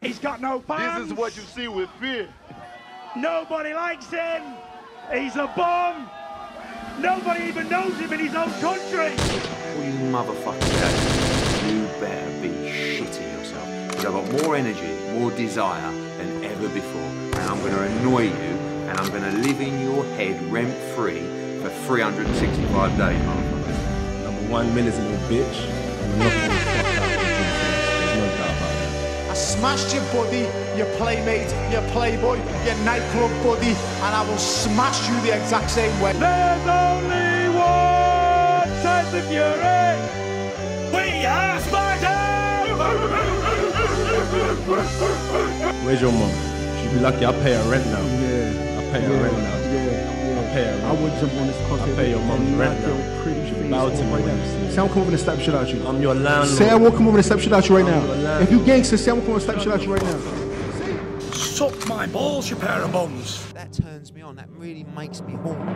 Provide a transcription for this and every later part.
He's got no fans. This is what you see with fear. Nobody likes him. He's a bum. Nobody even knows him in his own country. Well, you motherfucker, you better be shitting yourself. Because I've got more energy, more desire than ever before. And I'm going to annoy you, and I'm going to live in your head rent-free for 365 days, motherfucker. Number one, Miller's a little bitch. I'm not going to fuck out with him. There's no doubt about that. I smashed your buddy, your playmate, your playboy, your nightclub buddy, and I will smash you the exact same way. There's only one Tyson Fury. We are Sparta. Where's your mum? She'd be lucky I pay her rent now. Yeah. I pay her rent now. Yeah. I pay her rent. I would jump on this content. I pay your mum's rent now. Pretty Bow to me when you see me. Say I'm coming to slap shit out you. I'm your landlord. Say I won't come over and slap shit out you right I'm your now. landlord. If you gangster, say I'm coming to slap shit out you right now. Suck my balls, you pair of bums. That turns me on. That really makes me horny.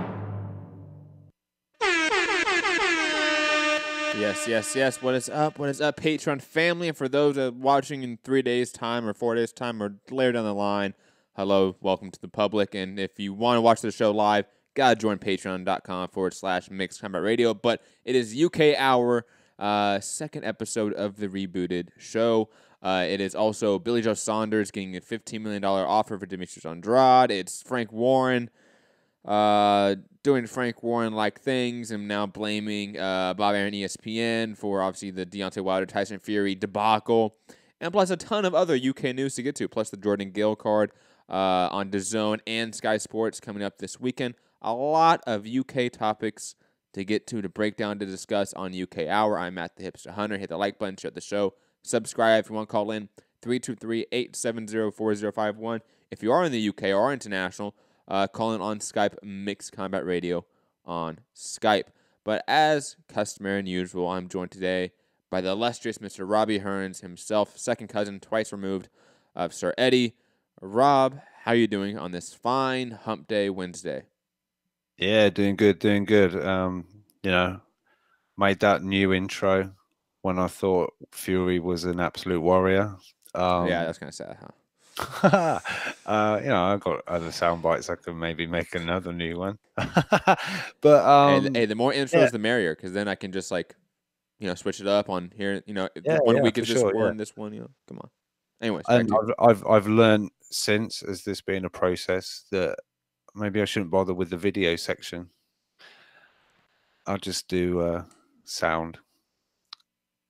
Yes. What is up? Patreon family? And for those watching in 3 days' time or 4 days' time or later down the line, hello, welcome to the public. And if you want to watch the show live, gotta join patreon.com/Mixed Combat Radio. But it is UK Hour, second episode of the rebooted show. It is also Billy Joe Saunders getting a $15 million offer for Demetrius Andrade. It's Frank Warren doing Frank Warren-like things and now blaming Bob Aaron ESPN for obviously the Deontay Wilder-Tyson Fury debacle. And plus a ton of other UK news to get to, plus the Jordan Gill card on DAZN and Sky Sports coming up this weekend. A lot of UK topics to get to break down, to discuss on UK Hour. I'm at the Hipster Hunter. Hit the like button, share the show. Subscribe if you want to call in, 323-870-4051. If you are in the UK or international, call in on Skype, Mixed Combat Radio on Skype. But as customary and usual, I'm joined today by the illustrious Mr. Robbie Hearns himself, second cousin, twice removed, of Sir Eddie. Rob, how are you doing on this fine Hump Day Wednesday? Yeah, doing good. Made that new intro when I thought Fury was an absolute warrior. Yeah, that's kind of sad, huh? I've got other sound bites. I could maybe make another new one. But hey, the more intros, the merrier, because then I can just switch it up on here. One week is this one, this one. Come on. Anyways, and I've learned since, as this being a process, that maybe I shouldn't bother with the video section. I'll just do sound.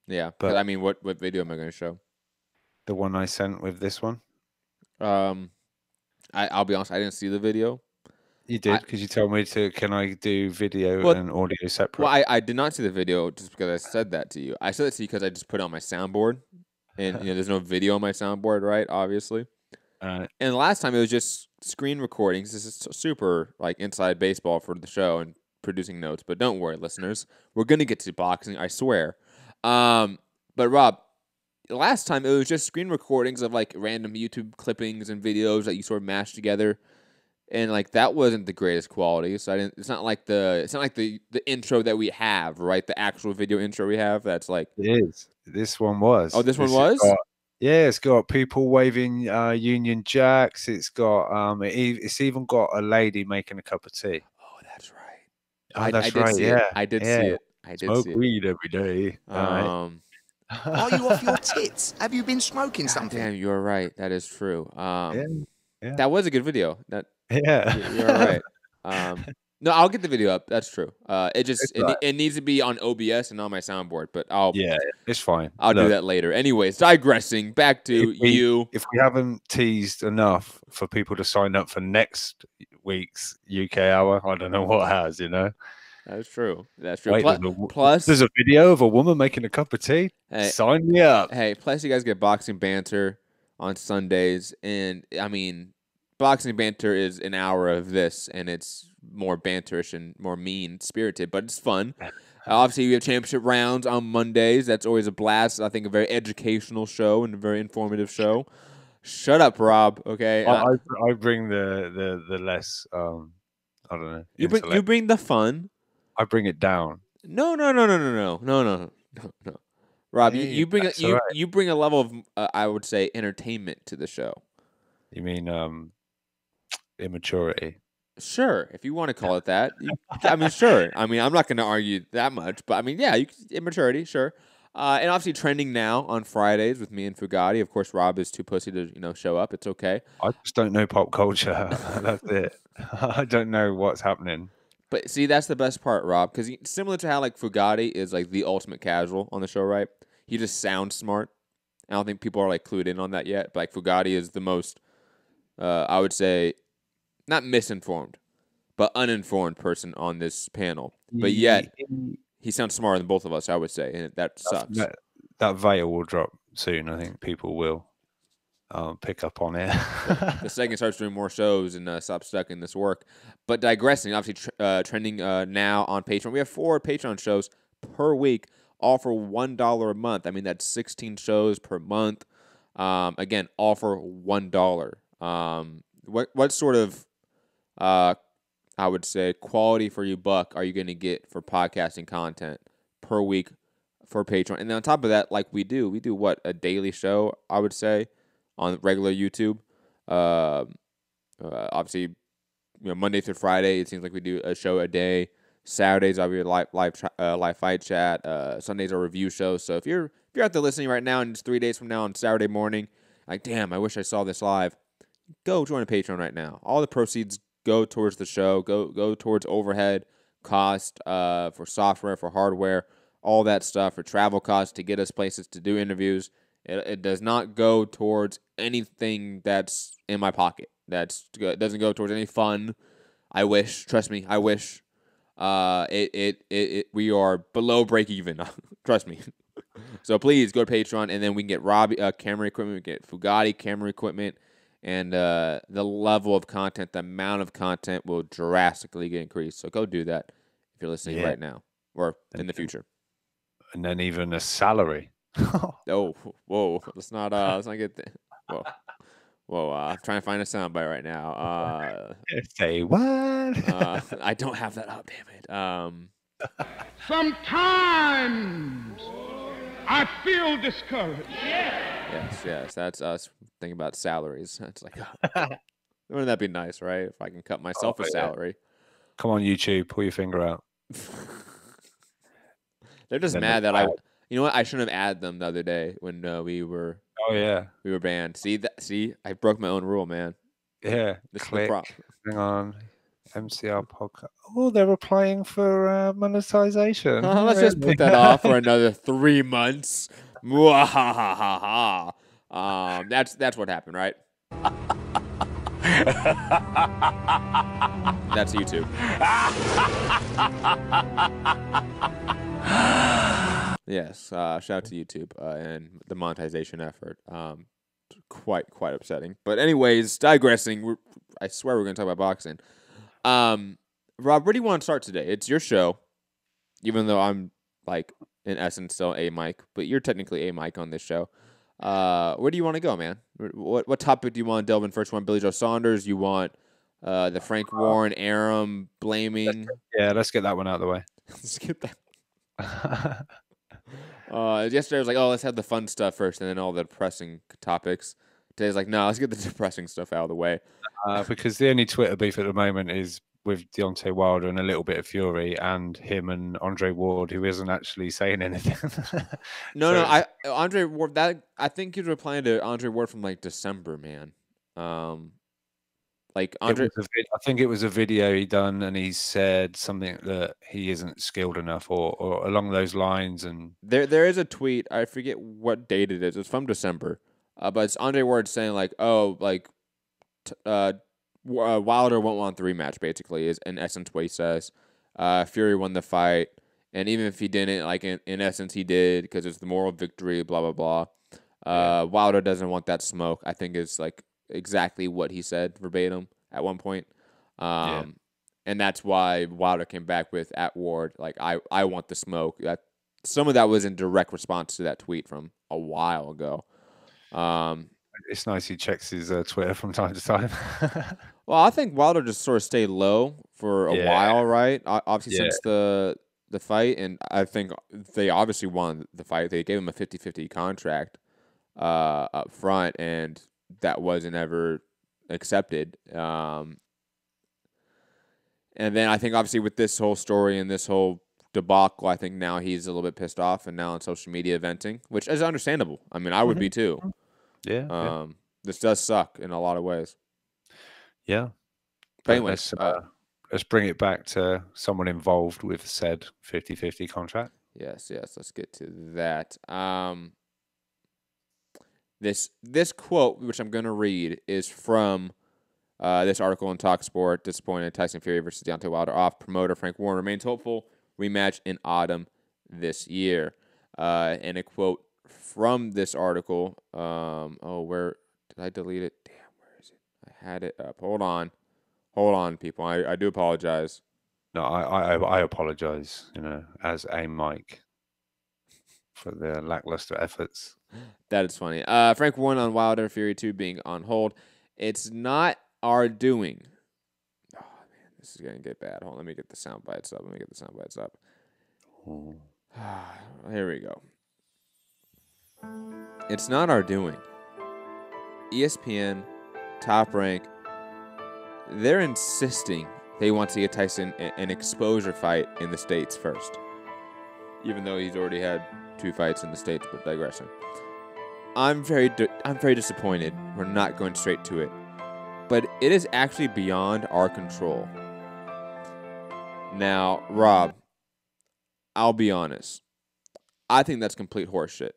Yeah, but I mean, what video am I going to show? The one I sent with this one. I'll be honest, I didn't see the video. You did, because you told me to. Can I do video and audio separate? Well, I did not see the video just because I said that to you. I said that to you because I just put it on my soundboard, and there's no video on my soundboard, right? Obviously. And last time it was just screen recordings. This is super inside baseball for the show and producing notes. But don't worry, listeners, we're gonna get to boxing, I swear. But Rob, last time it was just screen recordings of random YouTube clippings and videos that you sort of mashed together, and that wasn't the greatest quality. So it's not like the intro that we have, right? The actual video intro we have. That's it is. This one was. Oh, this one was. It's got people waving Union Jacks. It's got it's even got a lady making a cup of tea. Oh, that's right. I did see it. Smoke weed every day. Are you off your tits? Have you been smoking something? Damn, you're right. That is true. Yeah. That was a good video. Yeah, you're right. No, I'll get the video up. That's true. It needs to be on OBS and on my soundboard, but it's fine. I'll do that later. Anyways, digressing back to you. If we haven't teased enough for people to sign up for next week's UK Hour, I don't know what has. That's true. That's true. Wait, plus, there's a video of a woman making a cup of tea. Hey, sign me up. Hey, plus you guys get boxing banter on Sundays, and I mean, boxing banter is an hour of this, and it's more banterish and more mean-spirited, but it's fun. Obviously, we have championship rounds on Mondays. That's always a blast. I think a very educational show and a very informative show. Shut up, Rob. Okay. I bring the less I don't know. You bring the fun. I bring it down. No. Rob, Hey, you bring that's all right. you bring a level of I would say entertainment to the show. You mean immaturity? Sure, if you want to call it that. I mean, sure. I mean, I'm not going to argue that much, but I mean, yeah, immaturity, sure. And obviously trending now on Fridays with me and Fugatti. Of course, Rob is too pussy to show up. It's okay. I just don't know pop culture. That's it. I don't know what's happening. But see, that's the best part, Rob, because similar to how like Fugatti is like the ultimate casual on the show, right? He just sounds smart. I don't think people are like clued in on that yet. But like Fugatti is the most, I would say, not misinformed, but uninformed person on this panel. But yet, he sounds smarter than both of us, I would say, and that sucks. That veil will drop soon. I think people will pick up on it. The second starts doing more shows and stop stuck in this work. But digressing, obviously trending now on Patreon. We have 4 Patreon shows per week, all for $1 a month. I mean, that's 16 shows per month. Again, all for $1. What sort of, I would say, quality for you buck are you going to get for podcasting content per week for Patreon? And then on top of that, like we do what, a daily show, I would say, on regular YouTube. Obviously, Monday through Friday, it seems like we do a show a day. Saturdays, I'll be live fight chat. Sundays are review shows. So if you're out there listening right now, and it's 3 days from now on Saturday morning, like, damn, I wish I saw this live, go join a Patreon right now. All the proceeds go towards the show. Go towards overhead cost for software, for hardware, all that stuff, for travel costs to get us places to do interviews. It does not go towards anything that's in my pocket. It doesn't go towards any fun. I wish. Trust me, I wish. We are below break even. Trust me. So please go to Patreon, and then we can get Robbie camera equipment, we can get Fugatti camera equipment, and the level of content, the amount of content will drastically get increased. So go do that if you're listening right now or in the future. And then even a salary. Oh, whoa! Let's not get whoa! I'm trying to find a soundbite right now. Say what? I don't have that up. Damn it. Sometimes I feel discouraged. Yes. That's us thinking about salaries. It's like, wouldn't that be nice, right? If I can cut myself a salary. Come on, YouTube, pull your finger out. They're just mad that you know what? I shouldn't have added them the other day when we were. Oh yeah, we were banned. See, I broke my own rule, man. Yeah. This Click. is the problem. Hang on. MCR podcast. Oh, they're applying for monetization. Let's just put that off for another 3 months. That's what happened, right? That's YouTube. Yes, shout out to YouTube and the monetization effort. Quite upsetting. But anyways, digressing. I swear we're going to talk about boxing. Rob, where do you want to start today? It's your show, even though I'm like in essence still a mic, but you're technically a mic on this show. Where do you want to go, man? What topic do you want to delve in first? You want Billy Joe Saunders? You want the Frank Warren Arum blaming? Let's get that one out of the way. Let's get that. Yesterday I was like, oh, let's have the fun stuff first, and then all the depressing topics. Today's like, no, let's get the depressing stuff out of the way. Because the only Twitter beef at the moment is with Deontay Wilder and a little bit of Fury, and him and Andre Ward, who isn't actually saying anything. Andre Ward. I think he was replying to Andre Ward from like December, man. Like Andre, I think it was a video he done, and he said something that he isn't skilled enough, or along those lines. And there is a tweet. I forget what date it is. It's from December, but it's Andre Ward saying like, oh, like, Wilder won't want the rematch. Basically, is in essence what he says. Fury won the fight, and even if he didn't, like in essence he did because it's the moral victory. Blah blah blah. Wilder doesn't want that smoke. I think it's like exactly what he said verbatim at one point. And that's why Wilder came back with at Ward, like, I want the smoke. Some of that was in direct response to that tweet from a while ago. It's nice he checks his Twitter from time to time. Well, I think Wilder just sort of stayed low for a while, right? Obviously, since the the fight, and I think they obviously won the fight. They gave him a 50-50 contract up front, and that wasn't ever accepted. And then I think obviously with this whole story and this whole debacle, I think now he's a little bit pissed off and now on social media venting, which is understandable. I mean, I would be too. Yeah. This does suck in a lot of ways. Yeah. But anyways, let's bring it back to someone involved with said 50-50 contract. Yes. Let's get to that. This quote, which I'm going to read, is from this article in TalkSport. Disappointed Tyson Fury versus Deontay Wilder off. Promoter Frank Warren remains hopeful rematch in autumn this year. And a quote from this article. Where did I delete it? Damn, where is it? I had it up. Hold on, people. I do apologize. No, I apologize, as a Mike for the lackluster efforts. That is funny. Frank Warren on Wilder Fury 2 being on hold. It's not our doing. Oh, man, this is going to get bad. Hold on, let me get the sound bites up. Here we go. It's not our doing. ESPN, Top Rank, they're insisting they want to get Tyson an exposure fight in the States first. Even though he's already had 2 fights in the States, but digressing. I'm very disappointed we're not going straight to it. But it is actually beyond our control. Now, Rob, I'll be honest. I think that's complete horseshit.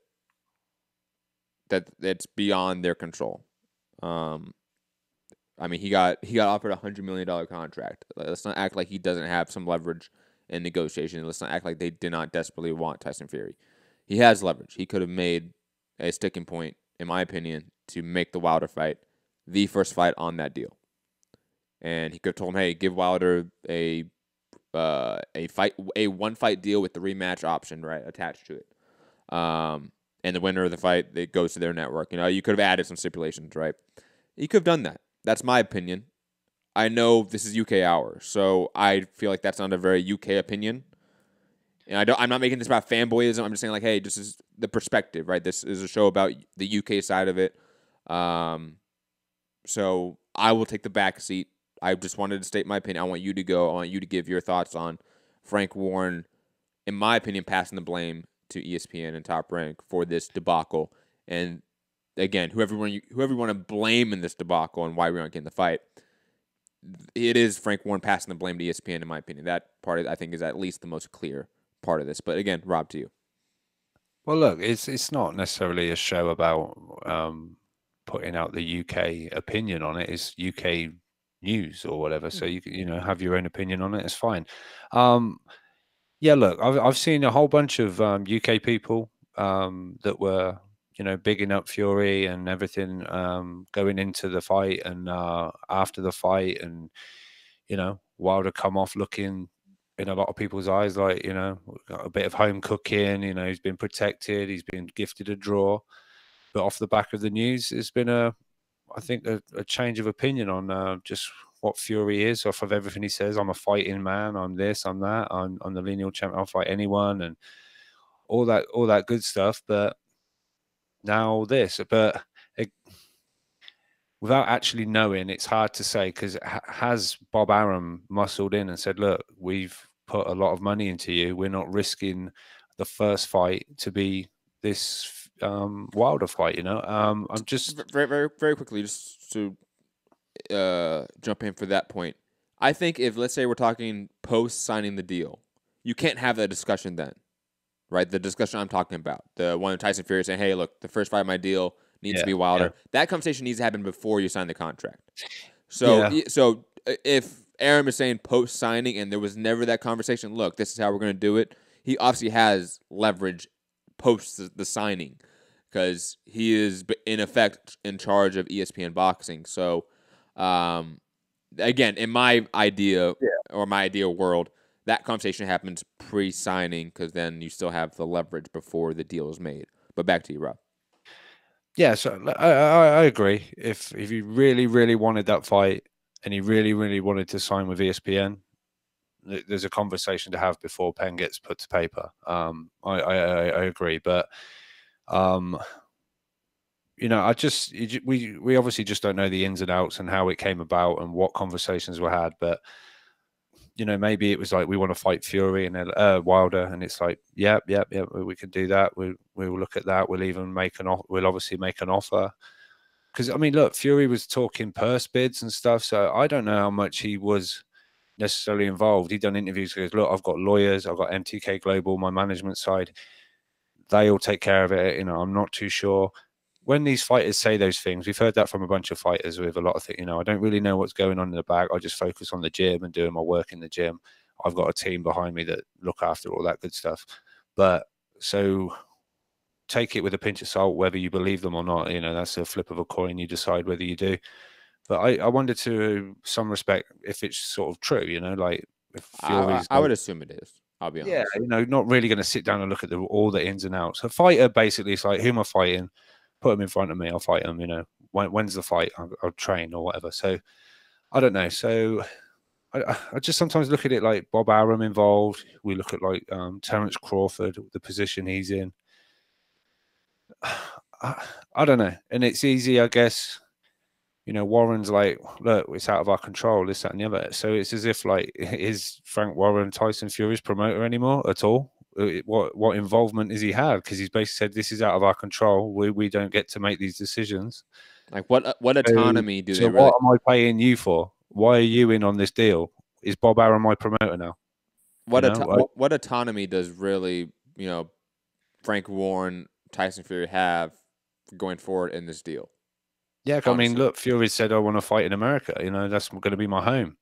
That it's beyond their control. I mean, he got offered a $100 million contract. Let's not act like he doesn't have some leverage in negotiation. Let's not act like they did not desperately want Tyson Fury. He has leverage. He could have made a sticking point, in my opinion, to make the Wilder fight the first fight on that deal. And he could have told him, hey, give Wilder a one fight deal with the rematch option attached to it. And the winner of the fight, it goes to their network. You could have added some stipulations, right? You could have done that. That's my opinion. I know this is UK hours, so I feel like that's not a very UK opinion. And I'm not making this about fanboyism. I'm just saying, like, hey, this is the perspective, right? This is a show about the UK side of it. So I will take the back seat. I just wanted to state my opinion. I want you to go. I want you to give your thoughts on Frank Warren, in my opinion, passing the blame to ESPN and Top Rank for this debacle. And again, whoever you want to blame in this debacle and why we aren't getting the fight, it is Frank Warren passing the blame to ESPN, in my opinion. That part, I think, is at least the most clear part of this. But again, Rob, to you. Well, look, it's not necessarily a show about putting out the UK opinion on it. It's UK news or whatever. So you can, have your own opinion on it. It's fine. Yeah, look, I've seen a whole bunch of UK people that were, bigging up Fury and everything going into the fight and after the fight, and Wilder come off looking in a lot of people's eyes like, got a bit of home cooking, he's been protected, he's been gifted a draw. But off the back of the news, it's been I think a change of opinion on just what Fury is, off of everything he says. I'm a fighting man, I'm this, I'm that, I'm the lineal champion, I'll fight anyone, and all that good stuff. But now this, without actually knowing, it's hard to say, because has Bob Arum muscled in and said, look, we've put a lot of money into you, we're not risking the first fight to be this Wilder fight, I'm just very, very, very quickly, just to jump in for that point. I think if, let's say, we're talking post signing the deal, you can't have that discussion then, right? The discussion I'm talking about, the one of Tyson Fury saying, hey, look, the first fight of my deal needs to be Wilder. Yeah. That conversation needs to happen before you sign the contract. So, so if Arum is saying post signing and there was never that conversation, look, this is how we're going to do it, he obviously has leverage post the signing, because he is in effect in charge of ESPN boxing. So, again, in my idea or my ideal world, that conversation happens pre-signing, because then you still have the leverage before the deal is made. But back to you, Rob. Yeah, so I agree. If he really, really wanted that fight and he really, really wanted to sign with ESPN, there's a conversation to have before pen gets put to paper. I agree, but we obviously just don't know the ins and outs and how it came about and what conversations were had. But maybe it was like, we want to fight Fury and Wilder, and it's like, yeah, we can do that. We will look at that. We'll even we'll obviously make an offer. Because I mean, look, Fury was talking purse bids and stuff, so I don't know how much he was necessarily involved. He done interviews. He goes, look, I've got lawyers, I've got MTK Global, my management side. They all take care of it. I'm not too sure. When these fighters say those things, we've heard that from a bunch of fighters with a lot of things. I don't really know what's going on in the back. I just focus on the gym and doing my work in the gym. I've got a team behind me that look after all that good stuff. But so take it with a pinch of salt, whether you believe them or not. That's a flip of a coin. You decide whether you do. But I wonder, to some respect, if it's sort of true. Like, if Fury's I would assume it is. I'll be honest. Yeah, not really going to sit down and look at all the ins and outs. A fighter, basically, it's like, who am I fighting? Put them in front of me, I'll fight them. When's the fight? I'll train or whatever. So I don't know. So I just sometimes look at it like Bob Arum involved. We look at like Terence Crawford, the position he's in. I don't know. And it's easy, I guess. Warren's like, look, it's out of our control, this, that, and the other. So it's as if, like, is Frank Warren Tyson Fury's promoter anymore at all? What involvement has he had? Because he's basically said, this is out of our control. We don't get to make these decisions. Like, what autonomy do they really? What am I paying you for? Why are you in on this deal? Is Bob Arum my promoter now? What autonomy does really, Frank Warren, Tyson Fury have going forward in this deal? Yeah, I mean, look, Fury said, I want to fight in America. That's going to be my home.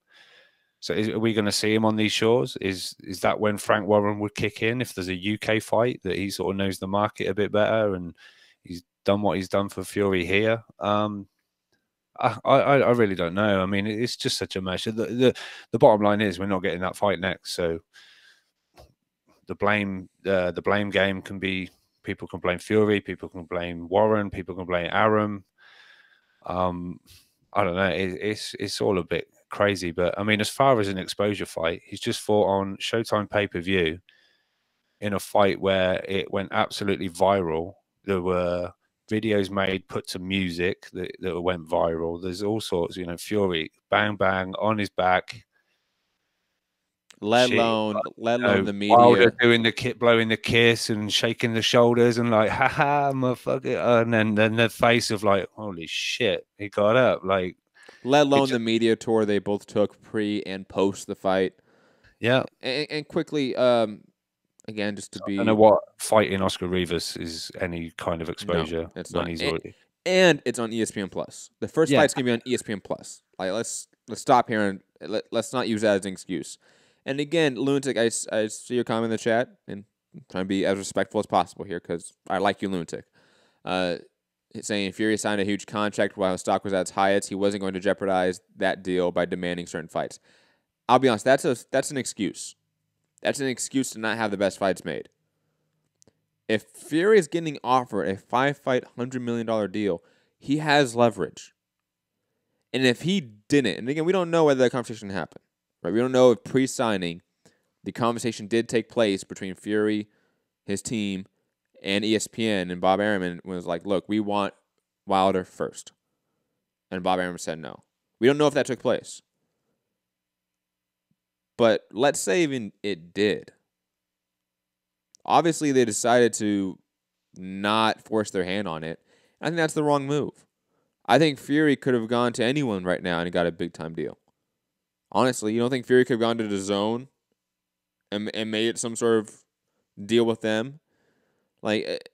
So are we going to see him on these shores? Is that when Frank Warren would kick in, if there's a UK fight that he sort of knows the market a bit better and he's done what he's done for Fury here? I really don't know. I mean, it's just such a mess. The bottom line is, we're not getting that fight next. So the blame game can be, people can blame Fury, people can blame Warren, people can blame Arum. I don't know. It's all a bit crazy, but I mean, as far as an exposure fight, he's just fought on Showtime pay-per-view in a fight where it went absolutely viral. There were videos made, put to music that went viral. There's all sorts, Fury, bang, bang, on his back. Let alone the media. Wilder doing blowing the kiss and shaking the shoulders and like, haha, motherfucker. And then the face of like, holy shit, he got up. Like, let alone the media tour they both took pre and post the fight. Yeah. And quickly, again, just to be... I don't know what fighting Oscar Rivas is any kind of exposure. No, it's not. And it's on ESPN Plus. The first fight's going to be on ESPN Plus. Like, let's stop here and let's not use that as an excuse. And again, Lunatic, I see your comment in the chat, and I'm trying to be as respectful as possible here because I like you, Lunatic. Saying Fury signed a huge contract while his stock was at its highest. He wasn't going to jeopardize that deal by demanding certain fights. I'll be honest, that's an excuse. That's an excuse to not have the best fights made. If Fury is getting offered a 5-fight, $100 million deal, he has leverage. And if he didn't, and again, we don't know whether that conversation happened. Right? We don't know if pre-signing the conversation did take place between Fury, his team, and ESPN, and Bob Arum was like, look, we want Wilder first. And Bob Arum said no. We don't know if that took place. But let's say even it did. Obviously, they decided to not force their hand on it. I think that's the wrong move. I think Fury could have gone to anyone right now and got a big-time deal. Honestly, you don't think Fury could have gone to DAZN and made it some sort of deal with them? Like,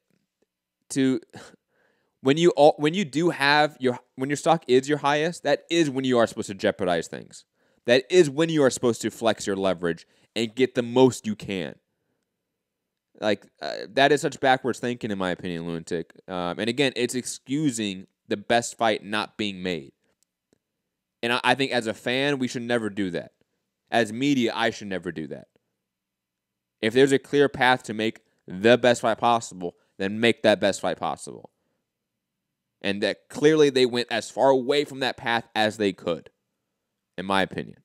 when you do have when your stock is your highest, that is when you are supposed to jeopardize things. That is when you are supposed to flex your leverage and get the most you can. Like, that is such backwards thinking, in my opinion, Lunatic. And again, it's excusing the best fight not being made. And I think as a fan, we should never do that. As media, I should never do that. If there's a clear path to make the best fight possible, then make that best fight possible. And that clearly they went as far away from that path as they could, in my opinion.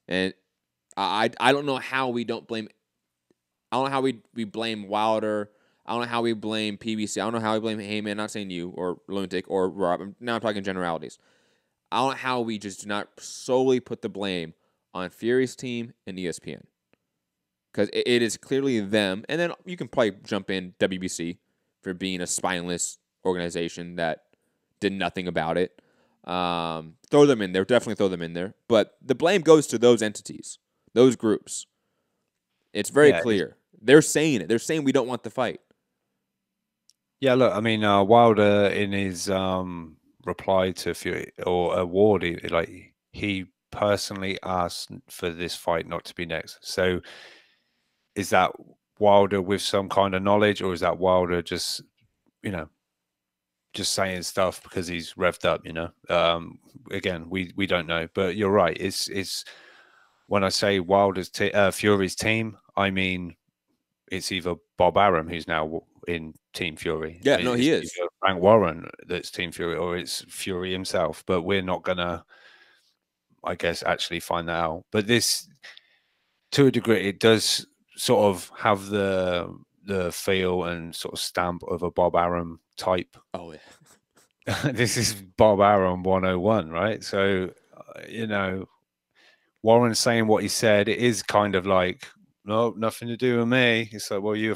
And I don't know how we don't blame. I don't know how we blame Wilder. I don't know how we blame PBC. I don't know how we blame Heyman. Not saying you or Lunatic or Rob. Now I'm talking generalities. I don't know how we just do not solely put the blame on Fury's team and ESPN. Because it is clearly them. And then you can probably jump in WBC for being a spineless organization that did nothing about it. Throw them in there. Definitely throw them in there. But the blame goes to those entities, those groups. It's very clear. They're saying it. They're saying we don't want the fight. Yeah, look, I mean, Wilder in his reply to Fury or award, he personally asked for this fight not to be next. So is that Wilder with some kind of knowledge, or is that Wilder just, just saying stuff because he's revved up? Again, we don't know, but you're right. It's when I say Wilder's Fury's team, I mean it's either Bob Arum, who's now in Team Fury. Yeah, no, he is. Frank Warren that's Team Fury, or it's Fury himself. But we're not gonna, I guess, actually find that out. But this, to a degree, it does sort of have the feel and sort of stamp of a Bob Arum type. Oh yeah. This is Bob Arum 101, right? So, Warren saying what he said, it is kind of like, no, nothing to do with me. It's like, well, you're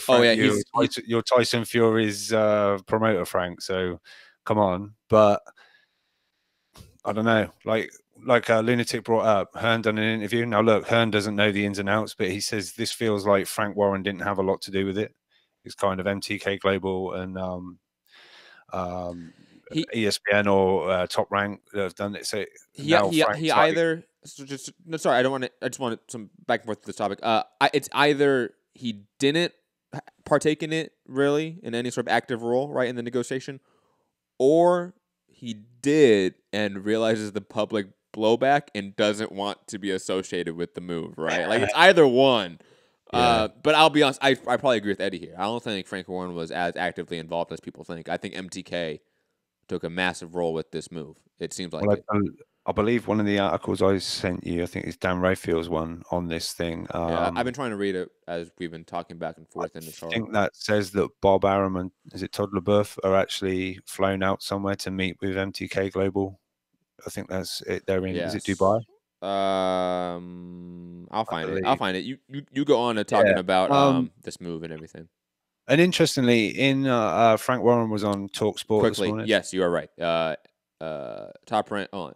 Tyson Fury's promoter, Frank. So come on. But I don't know. Like Lunatic brought up, Hearn done an interview. Now look, Hearn doesn't know the ins and outs, but he says this feels like Frank Warren didn't have a lot to do with it. It's kind of MTK Global and ESPN or Top Rank that have done it. So I just wanted some back and forth to this topic. It's either he didn't partake in it really in any sort of active role, right, in the negotiation, or he did and realizes the public blowback and doesn't want to be associated with the move, right? Like it's either one. Yeah. But I'll be honest, I probably agree with Eddie here. I don't think Frank Warren was as actively involved as people think. I think MTK took a massive role with this move. It seems like I believe one of the articles I sent you, I think it's Dan Rayfield's one on this thing. I've been trying to read it as we've been talking back and forth in the show. I think that says that Bob Arum and Todd LaBeouf are actually flown out somewhere to meet with MTK Global. I think that's it. They're in. Yes. Is it Dubai? I'll find it. You go on to talking about this move and everything. And interestingly, Frank Warren was on TalkSport this morning. Yes, you are right. Top Rank on.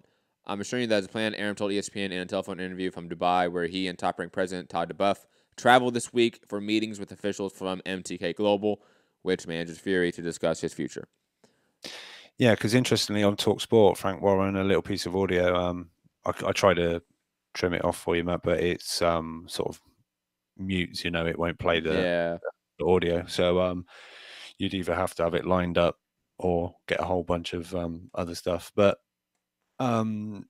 I'm assuring you that as planned, Arum told ESPN in a telephone interview from Dubai, where he and Top Rank President Todd LaBeouf traveled this week for meetings with officials from MTK Global, which manages Fury, to discuss his future. Yeah, because interestingly, on TalkSport, Frank Warren, a little piece of audio. I try to trim it off for you, Matt, but it's sort of mutes. It won't play the audio. So you'd either have to have it lined up or get a whole bunch of other stuff. But do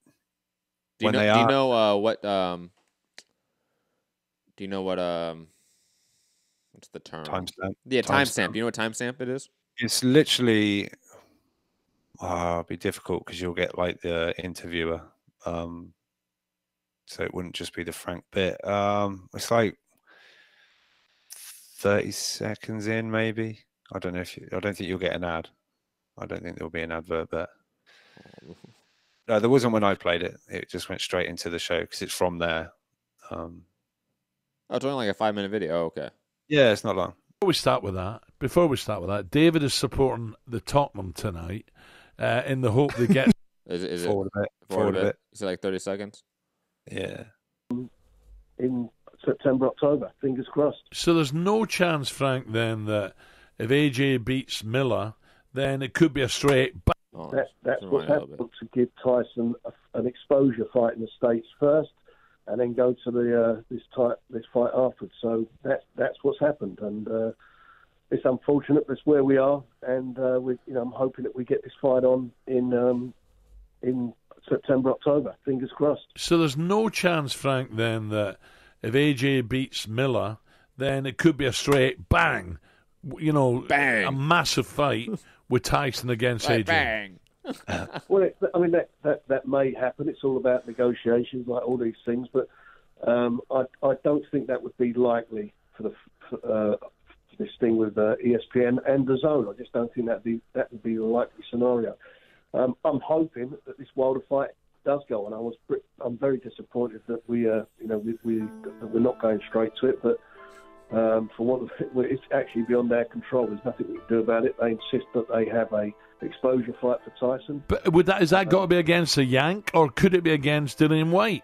you know what what's the term? Timestamp. Yeah, timestamp. Do you know what timestamp it is? It's literally it'll be difficult because you'll get like the interviewer. So it wouldn't just be the Frank bit. It's like 30 seconds in, maybe. I don't know I don't think you'll get an ad. I don't think there'll be an advert, but no, there wasn't when I played it. It just went straight into the show because it's from there. It's only like a 5-minute video. Oh, okay. Yeah, it's not long. Before we start with that, David is supporting the Tottenham tonight in the hope they get. Is it forward a bit? Is it like 30 seconds? Yeah. In September, October, fingers crossed. So there's no chance, Frank, then that if AJ beats Miller, then it could be a straight. That's what's happened, to give Tyson an exposure fight in the States first, and then go to this fight afterwards. So that's what's happened, and it's unfortunate. That's where we are, and I'm hoping that we get this fight on in September, October. Fingers crossed. So there's no chance, Frank, then that if AJ beats Miller, then it could be a straight bang. Bang. A massive fight with Tyson against AJ. Bang. Well, that may happen. It's all about negotiations, like all these things. But I don't think that would be likely for this thing with ESPN and the Zone. I just don't think that would be a likely scenario. I'm hoping that this Wilder fight does go on. I'm very disappointed that that we're not going straight to it, but it's actually beyond our control. There's nothing we can do about it. They insist that they have a exposure fight for Tyson. But is that got to be against a Yank, or could it be against Dillian White?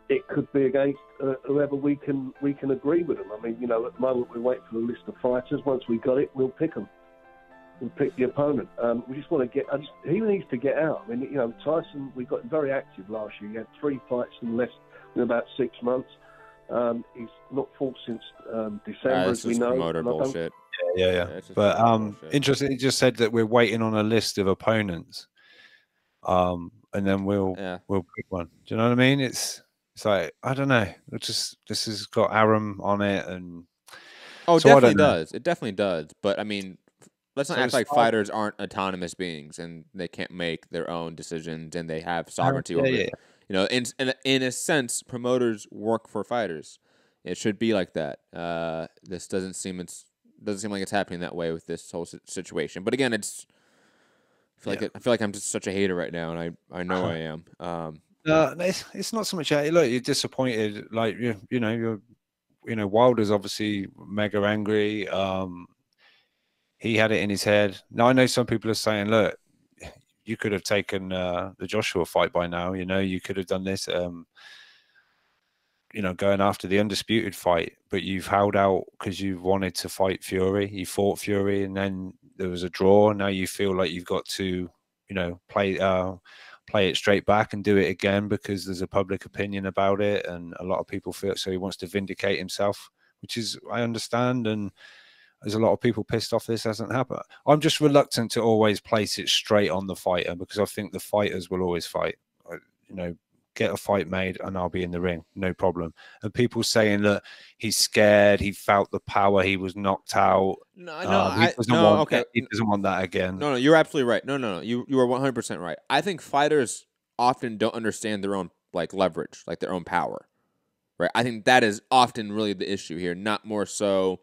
It could be against whoever we can agree with them. I mean, at the moment we're waiting for the list of fighters. Once we got it, we'll pick them. We'll pick the opponent. We just want to get. He needs to get out. I mean, Tyson. We got very active last year. He had 3 fights in less than about 6 months. He's not fought since December, as we know. Promoter bullshit. Yeah. But interesting. He just said that we're waiting on a list of opponents, and then we'll pick one. Do you know what I mean? It's like, I don't know. This has got Aram on it, and it definitely does. It definitely does. But I mean, let's not act like fighters aren't autonomous beings and they can't make their own decisions and they have sovereignty over it. In a sense, promoters work for fighters. It should be like that. This doesn't seem like it's happening that way with this whole situation. But again, I feel like I'm just such a hater right now, and I know I am. It's not so much. Look, you're disappointed. Like Wilder's obviously mega angry. He had it in his head. Now I know some people are saying, look, you could have taken the Joshua fight by now. You could have done this. Going after the undisputed fight, but you've held out because you've wanted to fight Fury. You fought Fury, and then there was a draw. Now you feel like you've got to, play it straight back and do it again because there's a public opinion about it, and a lot of people feel so. He wants to vindicate himself, which is, I understand, and there's a lot of people pissed off this hasn't happened. I'm just reluctant to always place it straight on the fighter because I think the fighters will always fight. Get a fight made and I'll be in the ring, no problem. And people saying that he's scared, he felt the power, he was knocked out. He doesn't want that again. No, you're absolutely right. No. You are 100% right. I think fighters often don't understand their own leverage, their own power. Right? I think that is often really the issue here, not more so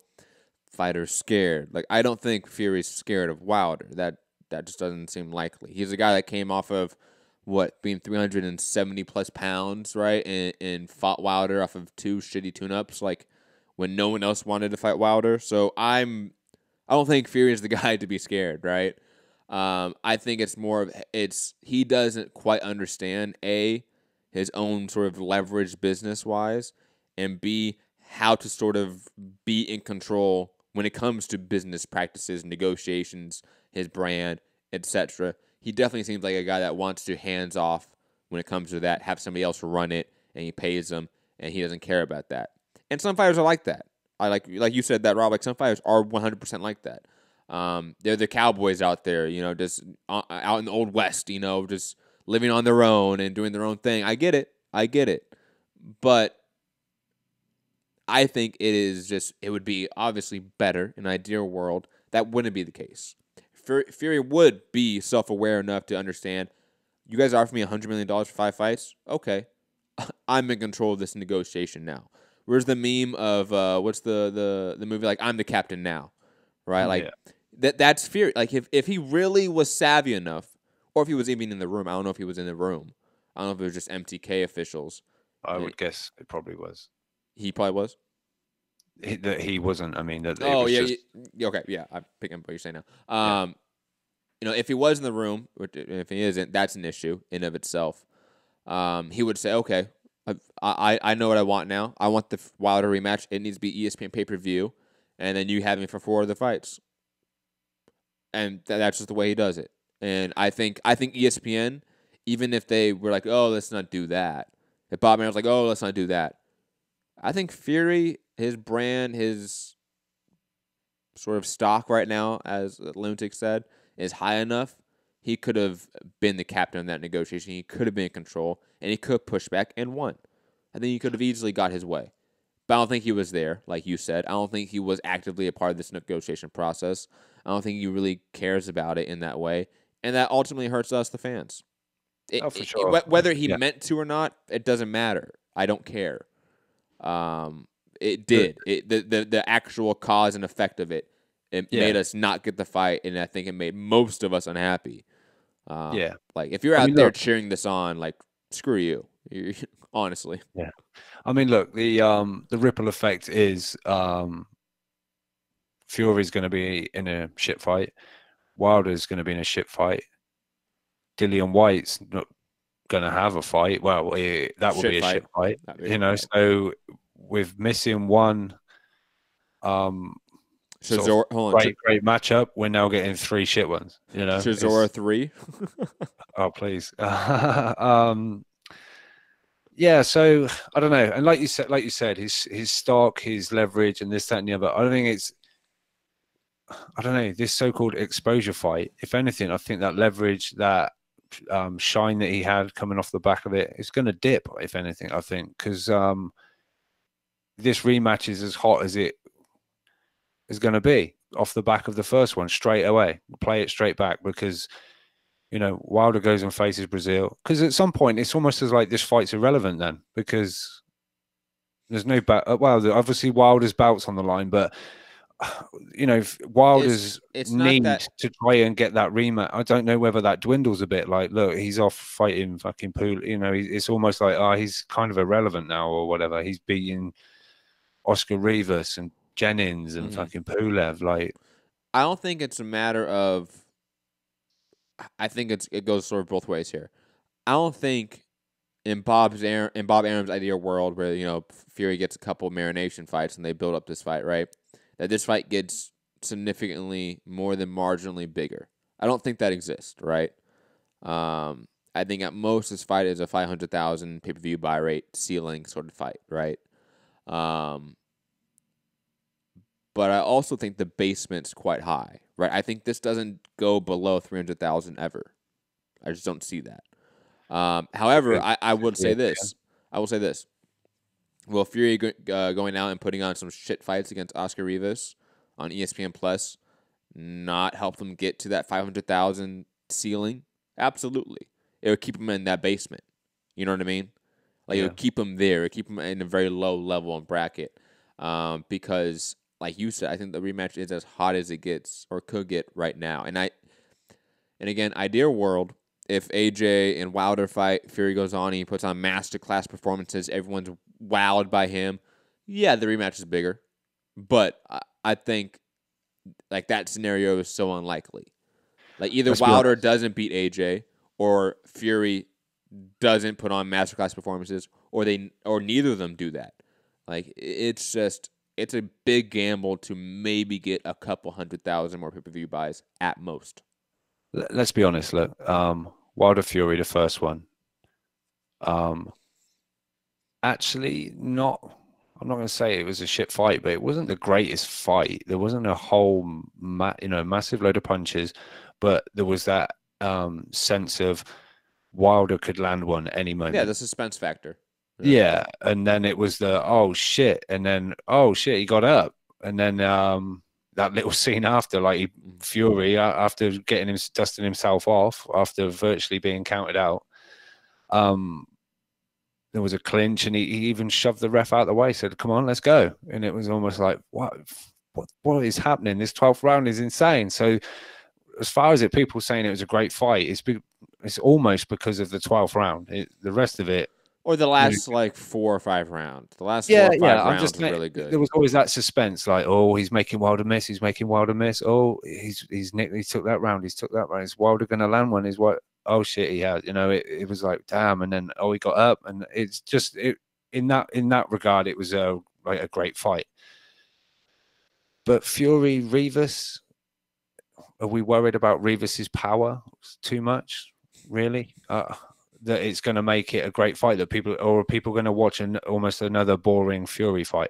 fighters scared. I don't think Fury's scared of Wilder. That just doesn't seem likely. He's a guy that came off of being 370 plus pounds, right? And fought Wilder off of 2 shitty tune-ups, when no one else wanted to fight Wilder. So I don't think Fury is the guy to be scared, right? I think it's more of he doesn't quite understand his own sort of leverage business-wise, and B, how to sort of be in control when it comes to business practices, negotiations, his brand, etc. He definitely seems like a guy that wants to hands off when it comes to that, have somebody else run it, and he pays them, and he doesn't care about that. And some fighters are like that. I like you said that, Rob. Some fighters are 100% like that. They're the cowboys out there, just out in the old west, just living on their own and doing their own thing. I get it, but I think it would be obviously better in an ideal world that wouldn't be the case. Fury would be self-aware enough to understand, you guys offer me $100 million for 5 fights? Okay. I'm in control of this negotiation now. Where's the meme of, what's the movie, I'm the captain now, right? That's Fury. If he really was savvy enough, or if he was even in the room, I don't know if he was in the room. I don't know if it was just MTK officials. I would guess it probably was. He probably was? He wasn't. I mean, that. Okay, yeah. I'm picking up what you're saying now. If he was in the room, if he isn't, that's an issue in of itself. He would say, okay, I know what I want now. I want the Wilder rematch. It needs to be ESPN pay-per-view, and then you have me for 4 of the fights. And that's just the way he does it. And I think ESPN, even if they were like, oh, let's not do that. If Bob Arum was like, oh, let's not do that. I think Fury, his brand, his sort of stock right now, as Lunatic said, is high enough. He could have been the captain of that negotiation. He could have been in control, and he could push back and won. I think he could have easily got his way. But I don't think he was there, like you said. I don't think he was actively a part of this negotiation process. I don't think he really cares about it in that way. And that ultimately hurts us, the fans. For sure. Whether he meant to or not, it doesn't matter. I don't care. It did. The actual cause and effect of it made us not get the fight, and I think it made most of us unhappy. Like if you're out there cheering this on, like screw you. Honestly. Yeah. I mean, look, the ripple effect is Fury's going to be in a shit fight. Wilder's going to be in a shit fight. Dillian White's not going to have a fight. Well, that will be a shit fight. You know, so with missing one great matchup, we're now getting 3 shit ones. You know, Chisora 3. Oh, please. Yeah, so I don't know. And like you said, his stock, his leverage, and this, that, and the other. I don't think it's. I don't know, this so-called exposure fight. If anything, I think that leverage, that shine that he had coming off the back of it, is going to dip. If anything, I think, because this rematch is as hot as it is going to be off the back of the first one straight away. Play it straight back because. You know, Wilder goes and faces Brazil. Because at some point, it's almost as like this fight's irrelevant then. Because there's no well, obviously Wilder's bout's on the line. But, you know, Wilder's need to try and get that rematch. I don't know whether that dwindles a bit. Like, look, he's off fighting fucking Pool. You know, it's almost like, he's kind of irrelevant now or whatever. He's beating Oscar Rivas and Jennings and fucking Pulev. Like, I don't think it's a matter of... I think it goes sort of both ways here. I don't think in Bob Arum's ideal world where, you know, Fury gets a couple of marination fights and they build up this fight, right? That this fight gets significantly more than marginally bigger. I don't think that exists, right? I think at most this fight is a 500,000 pay-per-view buy rate ceiling sort of fight, right? But I also think the basement's quite high, right? I think this doesn't go below 300,000 ever. I just don't see that. However, I would say this. I will say this. Will Fury going out and putting on some shit fights against Oscar Rivas on ESPN Plus not help them get to that 500,000 ceiling? Absolutely. It would keep them in that basement. You know what I mean? Like, it would keep them there. It would keep them in a very low level and bracket because... Like you said, I think the rematch is as hot as it gets or could get right now. And again, ideal world, if AJ and Wilder fight, Fury goes on and he puts on masterclass performances, everyone's wowed by him. Yeah, the rematch is bigger. But I think like that scenario is so unlikely. Like either Wilder doesn't beat AJ or Fury doesn't put on masterclass performances or neither of them do that. Like it's a big gamble to maybe get a couple 100,000 more pay-per-view buys at most. Let's be honest. Look, Wilder Fury, the first one. Actually, not. I'm not going to say it was a shit fight, but it wasn't the greatest fight. There wasn't a whole, massive load of punches, but there was that sense of Wilder could land one any moment. Yeah, the suspense factor. Yeah, and then it was the oh shit, and then oh shit, he got up, and then that little scene after, like Fury after getting him dusting himself off after virtually being counted out, there was a clinch, and he even shoved the ref out of the way, said, "Come on, let's go," and it was almost like what is happening? This 12th round is insane. So as far as people saying it was a great fight, it's almost because of the 12th round. The rest of it. Or the last 4 or 5 rounds. The last 4 or 5 rounds were really good. There was always that suspense, like, oh, he's making Wilder miss. He's making Wilder miss. Oh, he took that round. He's took that round. Is Wilder going to land one? Is what? Oh shit, he has. You know, it was like damn, and then he got up, and it's just in that regard, it was a great fight. But Fury Rivas, are we worried about Rivas's power too much? Really? That it's going to make it a great fight, that people are going to watch almost another boring Fury fight,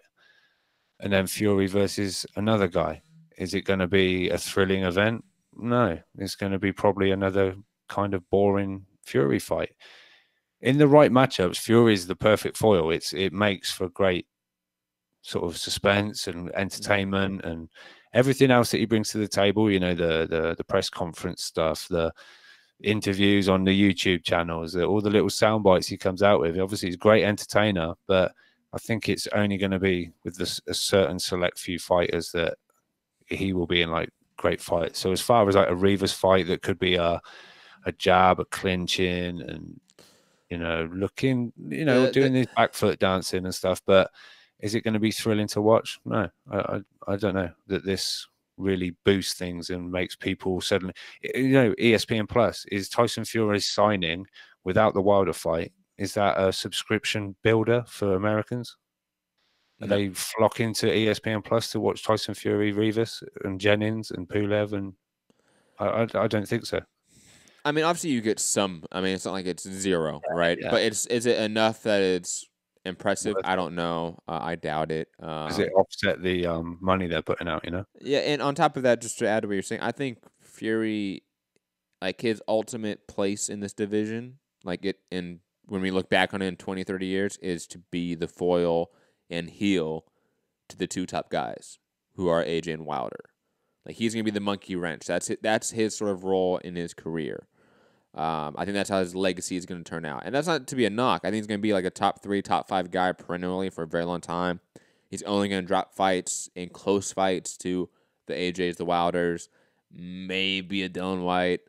and then Fury versus another guy. Is it going to be a thrilling event? No, it's going to be probably another kind of boring Fury fight. In the right matchups, Fury is the perfect foil. It makes for great sort of suspense and entertainment and everything else that he brings to the table. You know, the press conference stuff, the interviews on the YouTube channels, all the little sound bites he comes out with. Obviously, he's a great entertainer, but I think it's only going to be with a certain select few fighters that he will be in like great fights. So as far as like a Rivas fight, that could be a jab, a clinching, and looking, doing his back foot dancing and stuff. But is it going to be thrilling to watch? No, I don't know that this really boosts things and makes people suddenly, ESPN Plus is Tyson Fury signing without the Wilder fight. Is that a subscription builder for Americans? Are they flocking to ESPN Plus to watch Tyson Fury, Rivas, and Jennings and Pulev? And I don't think so. I mean, obviously you get some. I mean, it's not like it's zero, right? Yeah. But is it enough that it's impressive? I don't know. I doubt it. Does it offset the money they're putting out? Yeah, and on top of that, just to add to what you're saying, I think Fury, like his ultimate place in this division, when we look back on it in 20, 30 years, is to be the foil and heel to the two top guys who are AJ and Wilder. Like he's gonna be the monkey wrench. That's his sort of role in his career. I think that's how his legacy is going to turn out. And that's not to be a knock. I think he's going to be like a top 3, top 5 guy perennially for a very long time. He's only going to drop fights in close fights to the AJs, the Wilders, maybe a Dylan White,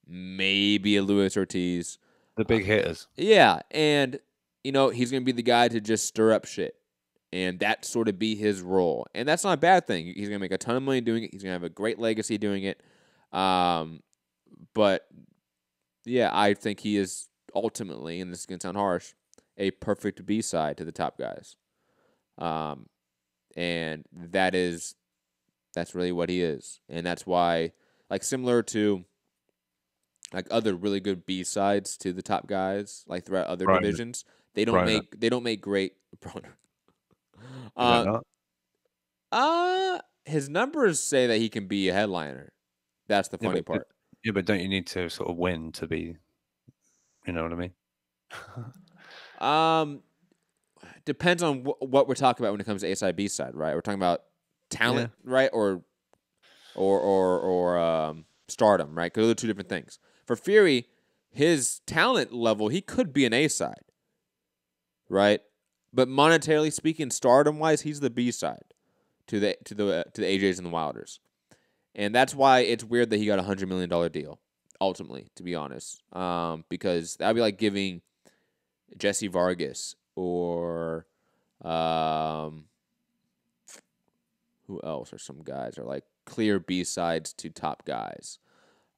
maybe a Luis Ortiz. The big hitters. Yeah, and, he's going to be the guy to just stir up shit. And that sort of be his role. And that's not a bad thing. He's going to make a ton of money doing it. He's going to have a great legacy doing it. But... yeah, I think he is ultimately, and this is going to sound harsh, a perfect B-side to the top guys. And that's really what he is. And that's why, like similar to like other really good B-sides to the top guys, like throughout other divisions, they don't make great his numbers say that he can be a headliner. That's the funny part. Yeah, but don't you need to sort of win to be, you know what I mean? Depends on what we're talking about when it comes to A-side, B-side, right? We're talking about talent, right? Or stardom, right? Because those are two different things. For Fury, his talent level, he could be an A-side, right? But monetarily speaking, stardom-wise, he's the B-side to the AJs and the Wilders. And that's why it's weird that he got a $100 million deal, ultimately, to be honest. Because that would be like giving Jesse Vargas or who else are some guys are like clear B-sides to top guys.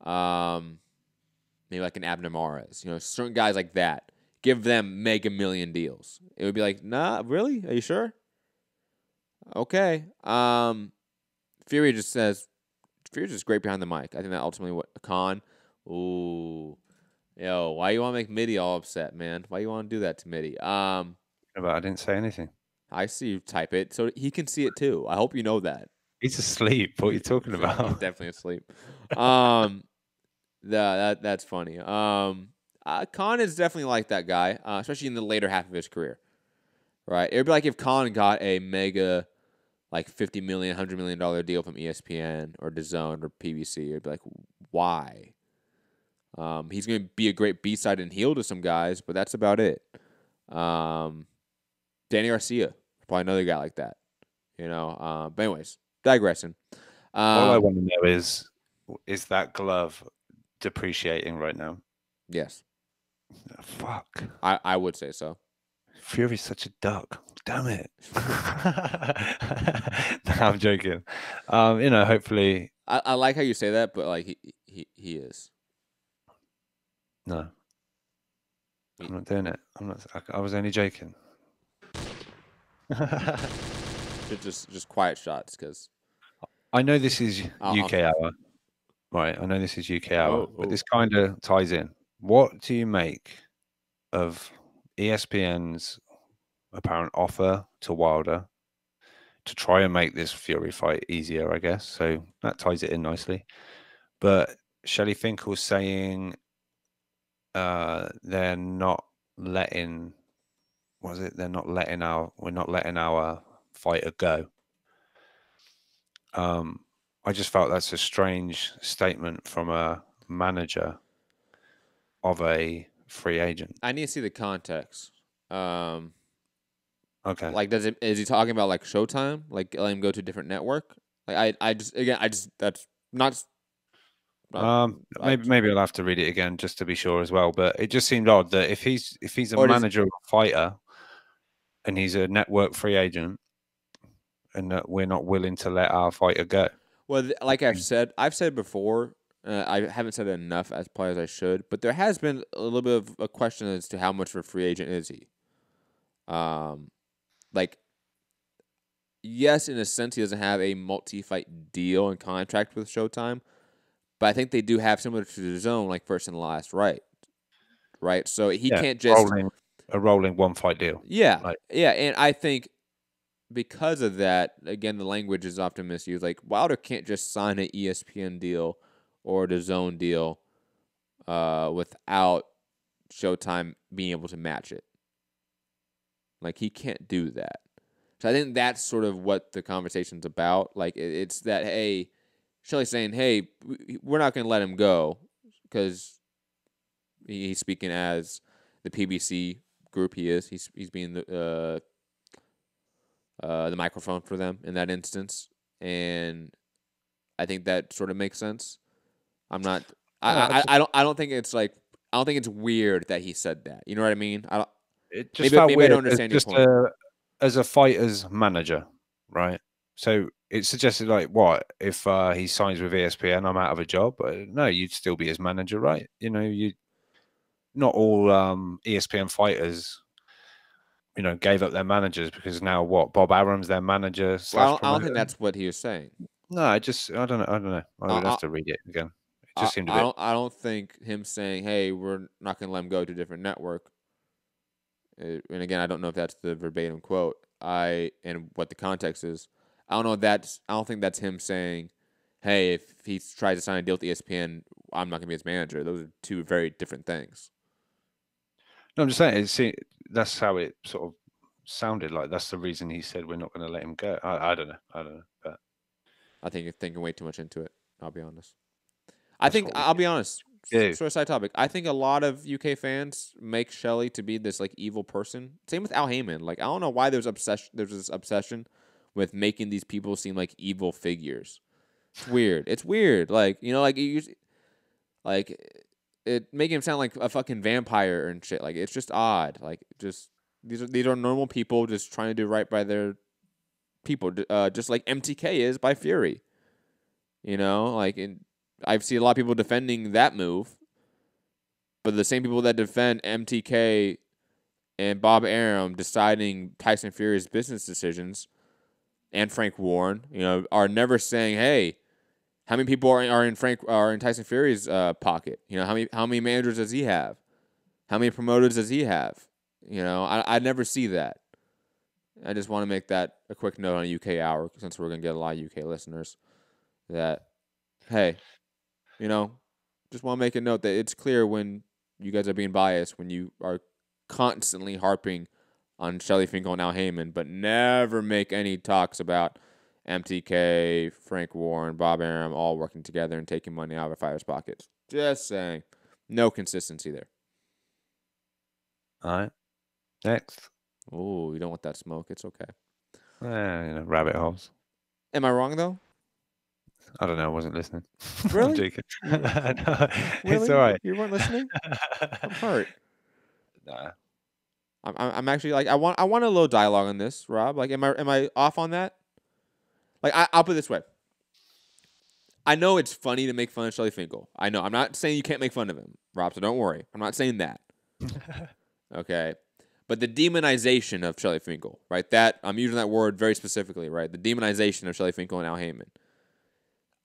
Maybe like an Abner Mares. Certain guys like that. Give them mega million deals. It would be like, nah, really? Are you sure? Okay. Fury just says, Fury's just great behind the mic. I think that ultimately what Khan. Ooh, yo, why you want to make Mitty all upset, man? Why you want to do that to Mitty? But I didn't say anything. I see you type it, so he can see it too. I hope you know that. He's asleep. What are you talking about? He's definitely asleep. That's funny. Khan is definitely like that guy, especially in the later half of his career. Right? It would be like if Khan got a mega. Like $50 million, $100 million deal from ESPN or DAZN or PBC. It'd be like, why? He's going to be a great B-side and heel to some guys, but that's about it. Danny Garcia, probably another guy like that. But anyways, digressing. All I want to know is that glove depreciating right now? Yes. Oh, fuck. I would say so. Fury's such a duck. Damn it. No, I'm joking. Hopefully. I like how you say that, but like he is. No. I'm not doing it. I was only joking. just quiet shots because I know this is UK hour. Right, I know this is UK hour, but this kind of ties in. What do you make of ESPN's apparent offer to Wilder to try and make this Fury fight easier, I guess? So that ties it in nicely. But Shelley Finkel's saying they're not letting we're not letting our fighter go. I just felt that's a strange statement from a manager of a free agent. I need to see the context. Okay. Like, is he talking about like Showtime? Like, let him go to a different network? Like, that's not. Maybe I'll have to read it again just to be sure as well. But it just seemed odd that if he's a manager of a fighter and he's a network free agent, and that we're not willing to let our fighter go. Well, like I've said before, I haven't said it enough as probably as I should, but there has been a little bit of a question as to how much of a free agent is he. Like, yes, in a sense, he doesn't have a multi-fight deal and contract with Showtime, but I think they do have similar to the Zone, like first and last, right? So he can't just rolling one fight deal. Yeah, and I think because of that, again, the language is often misused. Like, Wilder can't just sign an ESPN deal or the Zone deal without Showtime being able to match it. Like, he can't do that. So I think that's sort of what the conversation's about. Like, it's that, hey, Shelley's saying, hey, we're not going to let him go because he's speaking as the PBC group he is. He's being the microphone for them in that instance, and I think that sort of makes sense. I'm not. I don't think it's like. I don't think it's weird that he said that. You know what I mean? It just felt weird. I don't understand your point. As a fighter's manager, right? So it suggested like, what if he signs with ESPN? I'm out of a job. No, you'd still be his manager, right? You know, not all ESPN fighters, gave up their managers because now what? Bob Arum's their manager. Well, I don't think that's what he was saying. No, I don't know. I would have to read it again. It just seemed a bit. I don't think him saying, "Hey, we're not going to let him go to a different network." And again, I don't know if that's the verbatim quote. And what the context is. I don't think that's him saying, "Hey, if he tries to sign a deal with ESPN, I'm not going to be his manager." Those are two very different things. No, I'm just saying. That's how it sort of sounded like. That's the reason he said we're not going to let him go. I don't know. But I think you're thinking way too much into it. I'll be honest. I'll be honest. Sort of side topic. I think a lot of UK fans make Shelley to be this like evil person. Same with Al Heyman. Like, I don't know why there's this obsession with making these people seem like evil figures. It's weird. It's weird. Like, it making him sound like a fucking vampire and shit. Like, it's just odd. Like, just these are normal people just trying to do right by their people. Just like MTK is by Fury. I've seen a lot of people defending that move, but the same people that defend MTK and Bob Arum deciding Tyson Fury's business decisions and Frank Warren, are never saying, "Hey, how many people are in Tyson Fury's pocket? How many managers does he have? How many promoters does he have?" I never see that. I just want to make that a quick note on a UK hour since we're gonna get a lot of UK listeners. That, hey. Just want to make a note that it's clear when you guys are being biased, when you are constantly harping on Shelley Finkel and Al Heyman, but never make any talks about MTK, Frank Warren, Bob Arum all working together and taking money out of a fighter's pockets. Just saying. No consistency there. All right. Next. Oh, you don't want that smoke. It's okay. Rabbit holes. Am I wrong, though? I don't know. I wasn't listening. Really? I'm joking. No, really? It's all right. You weren't listening? I'm hurt. Nah. I'm actually like I want a little dialogue on this, Rob. Like, am I off on that? Like, I'll put it this way. I know it's funny to make fun of Shelley Finkel. I know. I'm not saying you can't make fun of him, Rob. So don't worry. I'm not saying that. Okay. But the demonization of Shelley Finkel, right? That I'm using that word very specifically, right? The demonization of Shelley Finkel and Al Heyman.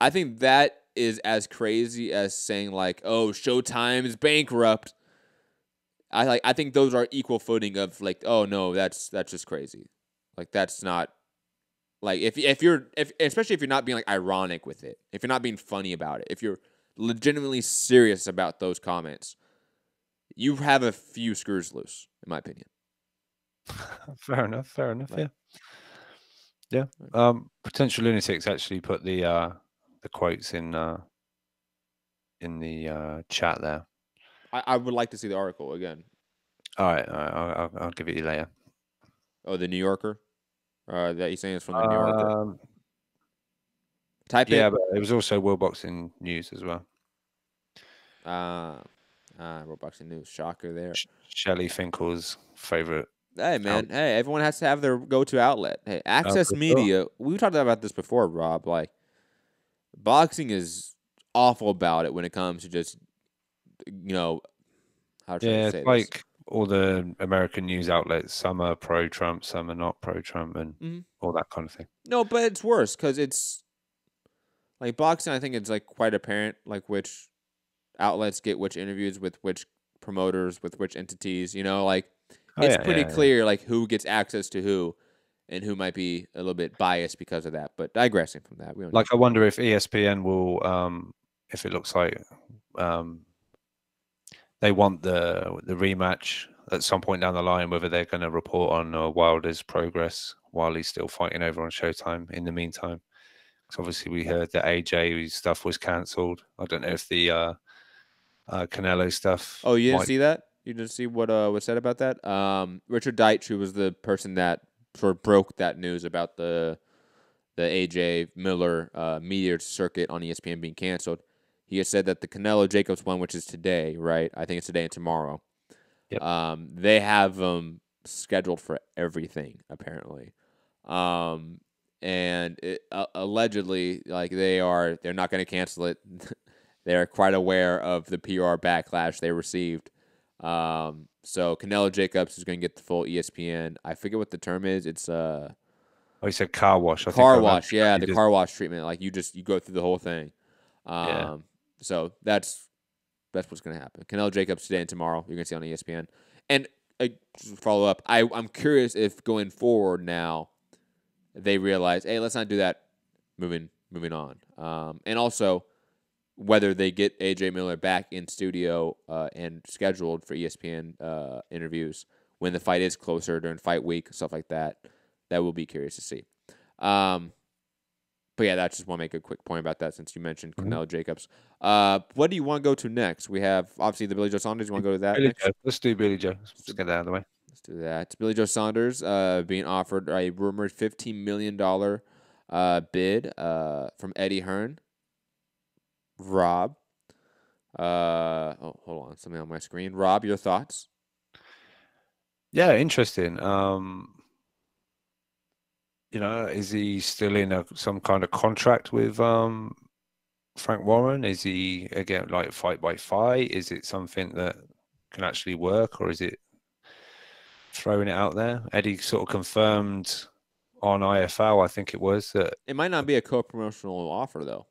I think that is as crazy as saying like, "Oh, Showtime is bankrupt." I think those are equal footing of like, "Oh no, that's just crazy." Like, that's not like especially if you're not being like ironic with it, if you're not being funny about it, if you're legitimately serious about those comments, you have a few screws loose, in my opinion. Fair enough. Yeah. Potential Lunatics actually put the quotes in the chat there. I would like to see the article again. All right, I'll give it you later. Oh, the New Yorker. That you're saying is from the New Yorker. Type yeah, it. but it was also World Boxing News as well. World Boxing News. Shocker there. Shelley Finkel's favorite. Hey, man. Hey, everyone has to have their go-to outlet. Hey, Access Media. Sure. We talked about this before, Rob. Like, boxing is awful about it when it comes to just, how should I say this? Like all the American news outlets. Some are pro-Trump, some are not pro-Trump, and all that kind of thing. No, but it's worse because it's like boxing. I think it's like quite apparent, like which outlets get which interviews with which promoters, with which entities. Like. It's pretty clear, like, who gets access to who and who might be a little bit biased because of that. But digressing from that. I wonder if ESPN will, if it looks like they want the rematch at some point down the line, whether they're going to report on Wilder's progress while he's still fighting over on Showtime in the meantime. Because obviously we heard that AJ stuff was cancelled. I don't know if the Canelo stuff... Oh, you didn't see that? You didn't see what was said about that? Richard Deitch, who was the person that sort of broke that news about the AJ Miller media circuit on ESPN being canceled, he has said that the Canelo Jacobs one, which is today, right? I think it's today and tomorrow. Yep. They have them scheduled for everything, apparently. And allegedly, like they're not going to cancel it. They're quite aware of the PR backlash they received. So Canelo Jacobs is going to get the full ESPN. I forget what the term is. It's he said car wash. Car wash, yeah, the car wash treatment. Like you go through the whole thing. So that's what's going to happen. Canelo Jacobs today and tomorrow. You're going to see on ESPN. And follow up. I'm curious if going forward now they realize, hey, let's not do that. Moving on. And also, whether they get AJ Miller back in studio and scheduled for ESPN interviews when the fight is closer during fight week, stuff like that, that will be curious to see. But yeah, I just want to make a quick point about that since you mentioned Canelo Jacobs. What do you want to go to next? We have, obviously, the Billy Joe Saunders. You want to go to that next? Let's do Billy Joe. Let's get that out of the way. Let's do that. It's Billy Joe Saunders being offered a rumored $15 million bid from Eddie Hearn. Rob, hold on, something on my screen. Rob, your thoughts? Yeah, interesting. Is he still in some kind of contract with Frank Warren? Is he again like fight by fight? Is it something that can actually work, or is it throwing it out there? Eddie sort of confirmed on IFL, I think it was, that it might not be a co-promotional offer though.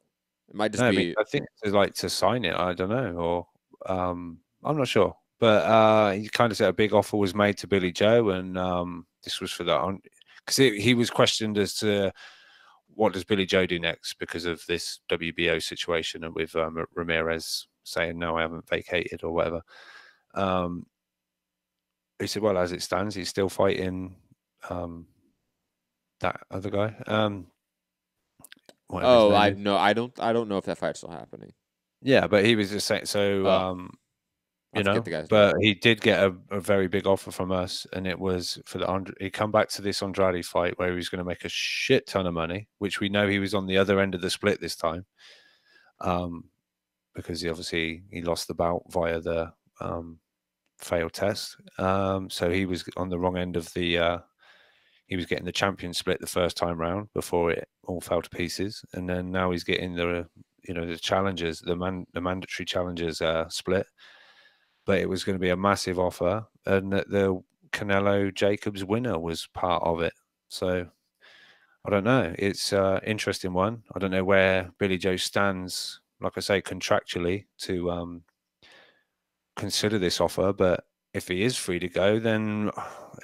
It might just be. I think it's like to sign it. I don't know, or I'm not sure. But he kind of said a big offer was made to Billy Joe, and this was for that because he was questioned as to what does Billy Joe do next because of this WBO situation and with Ramirez saying no, I haven't vacated or whatever. He said, well, as it stands, he's still fighting that other guy. I don't know if that fight's still happening. Yeah, but he was just saying but he did get a very big offer from us, and it was for he come back to this Andrade fight where he was going to make a shit ton of money, which we know he was on the other end of the split this time, because he lost the bout via the failed test. So he was on the wrong end of the. He was getting the champion split the first time round before it all fell to pieces, and then now he's getting the challengers, the mandatory challengers split. But it was going to be a massive offer, and the Canelo Jacobs winner was part of it. So I don't know. It's an interesting one. I don't know where Billy Joe stands, like I say, contractually to consider this offer, but if he is free to go, then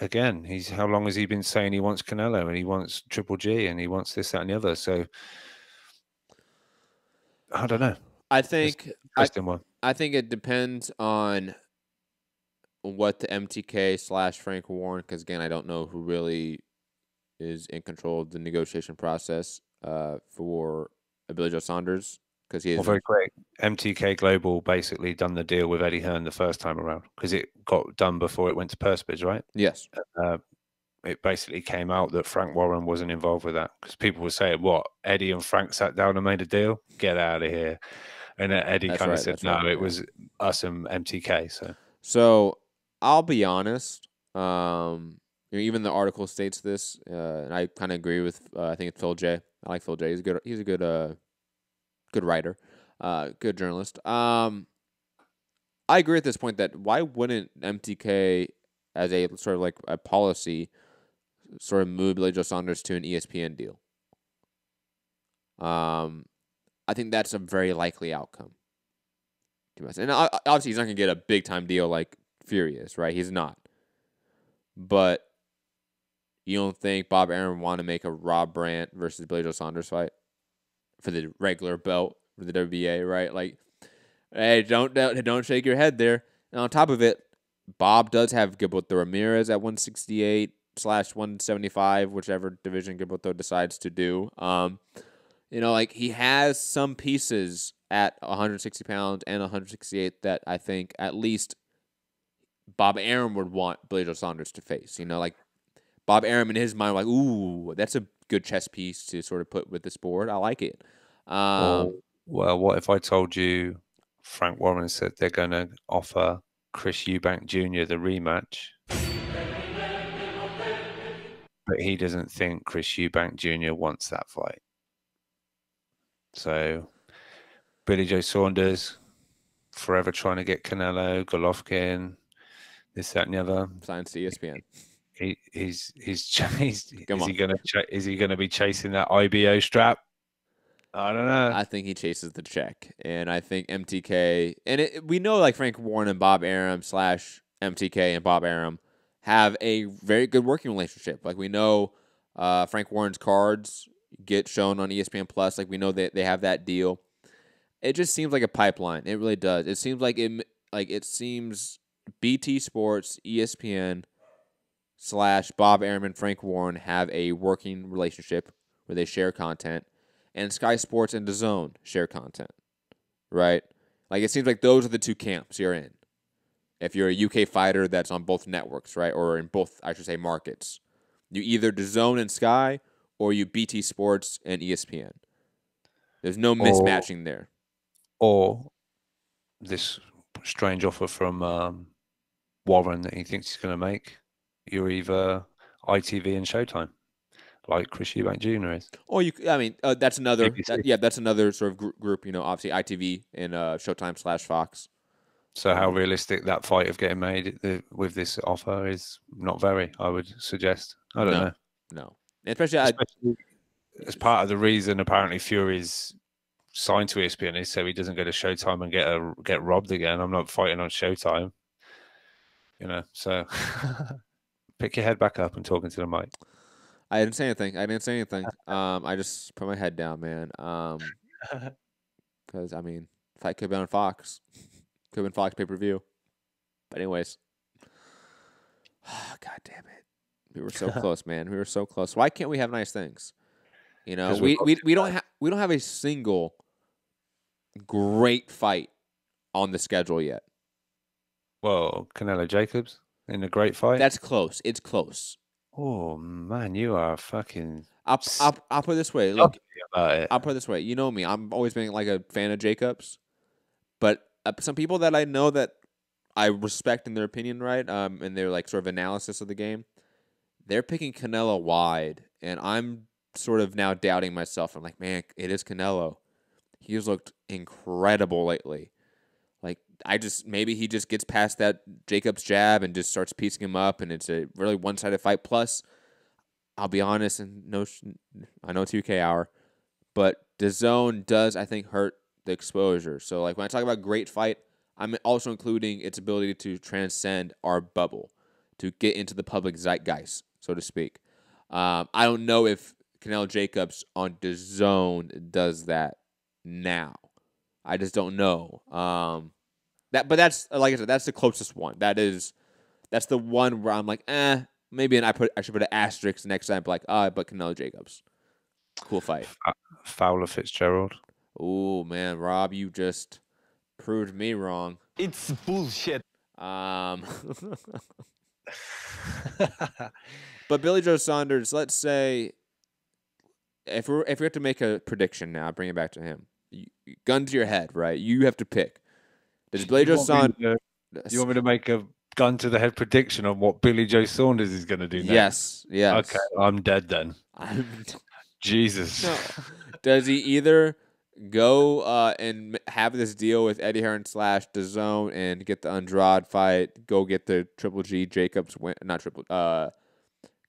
again, how long has he been saying he wants Canelo and he wants Triple G and he wants this, that, and the other? So I don't know. I think one. I think it depends on what the MTK / Frank Warren, because again, I don't know who really is in control of the negotiation process for Billy Joe Saunders because he is. Well, very quick. MTK Global basically done the deal with Eddie Hearn the first time around because it got done before it went to Perspage, right? Yes. It basically came out that Frank Warren wasn't involved with that because people were saying, "What? Eddie and Frank sat down and made a deal? Get out of here!" And Eddie kind of said, "No, it was us and MTK." So I'll be honest. Even the article states this, and I kind of agree with. I think it's Phil J. I like Phil J. He's a good writer, good journalist. I agree at this point that why wouldn't MTK, as a sort of like a policy, sort of move Billy Joe Saunders to an ESPN deal? I think that's a very likely outcome. And obviously, he's not going to get a big time deal like Fury is, right? He's not. But you don't think Bob Arum want to make a Rob Brandt versus Billy Joe Saunders fight for the regular belt for the WBA, right? Like, hey, don't shake your head there. And on top of it, Bob does have Gilberto Ramirez at 168/175, whichever division Gilberto decides to do. Like he has some pieces at 160 pounds and 168 that I think at least Bob Arum would want Billy Joe Saunders to face. Like Bob Arum in his mind, like, ooh, that's a good chess piece to sort of put with this board. I like it. Well, what if I told you Frank Warren said they're going to offer Chris Eubank Jr. the rematch, but he doesn't think Chris Eubank Jr. wants that fight? So Billy Joe Saunders forever trying to get Canelo, Golovkin, this, that, and the other. Signs to ESPN. Is he gonna be chasing that IBO strap? I don't know. I think he chases the check, and I think MTK and we know like Frank Warren and Bob Arum / MTK and Bob Arum have a very good working relationship. Like we know, Frank Warren's cards get shown on ESPN Plus. Like we know that they have that deal. It just seems like a pipeline. It really does. It seems like it seems BT Sports, ESPN / Bob Arum and Frank Warren have a working relationship where they share content, and Sky Sports and DAZN share content, right? Like it seems like those are the two camps you're in. If you're a UK fighter that's on both networks, right, or in both, I should say, markets, you either DAZN and Sky, or you BT Sports and ESPN. There's no mismatching there. Or this strange offer from Warren that he thinks he's going to make. You're either ITV and Showtime, like Chris Eubank Jr. is. Or that's another. That's another sort of group. Obviously ITV and Showtime / Fox. So how realistic that fight of getting made with this offer is not very, I would suggest. I don't know. No. Especially as part of the reason apparently Fury's signed to ESPN is so he doesn't go to Showtime and get robbed again. I'm not fighting on Showtime. So pick your head back up and talking to the mic. I didn't say anything. I just put my head down, man. Because fight could have been on Fox. Could have been Fox pay-per-view. But anyways. God damn it. We were so close, man. We were so close. Why can't we have nice things? We don't have a single great fight on the schedule yet. Well, Canelo Jacobs in a great fight. That's close. It's close. Oh man, you are fucking. I'll put it this way. Look, I'll put it this way. You know me. I'm always been like a fan of Jacobs, but some people that I know that I respect in their opinion, right? And their like sort of analysis of the game, they're picking Canelo wide, and I'm sort of now doubting myself. I'm like, man, it is Canelo. He's looked incredible lately. Like, maybe he just gets past that Jacobs jab and just starts piecing him up, and it's a really one-sided fight. Plus, I'll be honest, and I know 2K hour, but DAZN does, I think, hurt the exposure. So, like, when I talk about great fight, I'm also including its ability to transcend our bubble, to get into the public zeitgeist, so to speak. I don't know if Canelo Jacobs on DAZN does that now. I just don't know. But that's, like I said, that's the closest one. That's the one where I'm like, maybe, and I should put an asterisk next time, like, but Canelo Jacobs, cool fight. Fowler Fitzgerald. Oh man, Rob, you just proved me wrong. It's bullshit. But Billy Joe Saunders, let's say, if we have to make a prediction now, bring it back to him. Gun to your head, right? You have to pick. Does Billy Joe Saunders? You want me to make a gun to the head prediction on what Billy Joe Saunders is going to do next? Yes. Okay, I'm dead then. Jesus. No. Does he either go and have this deal with Eddie Hearn / DAZN and get the Andrade fight, go get the Triple G Jacobs win,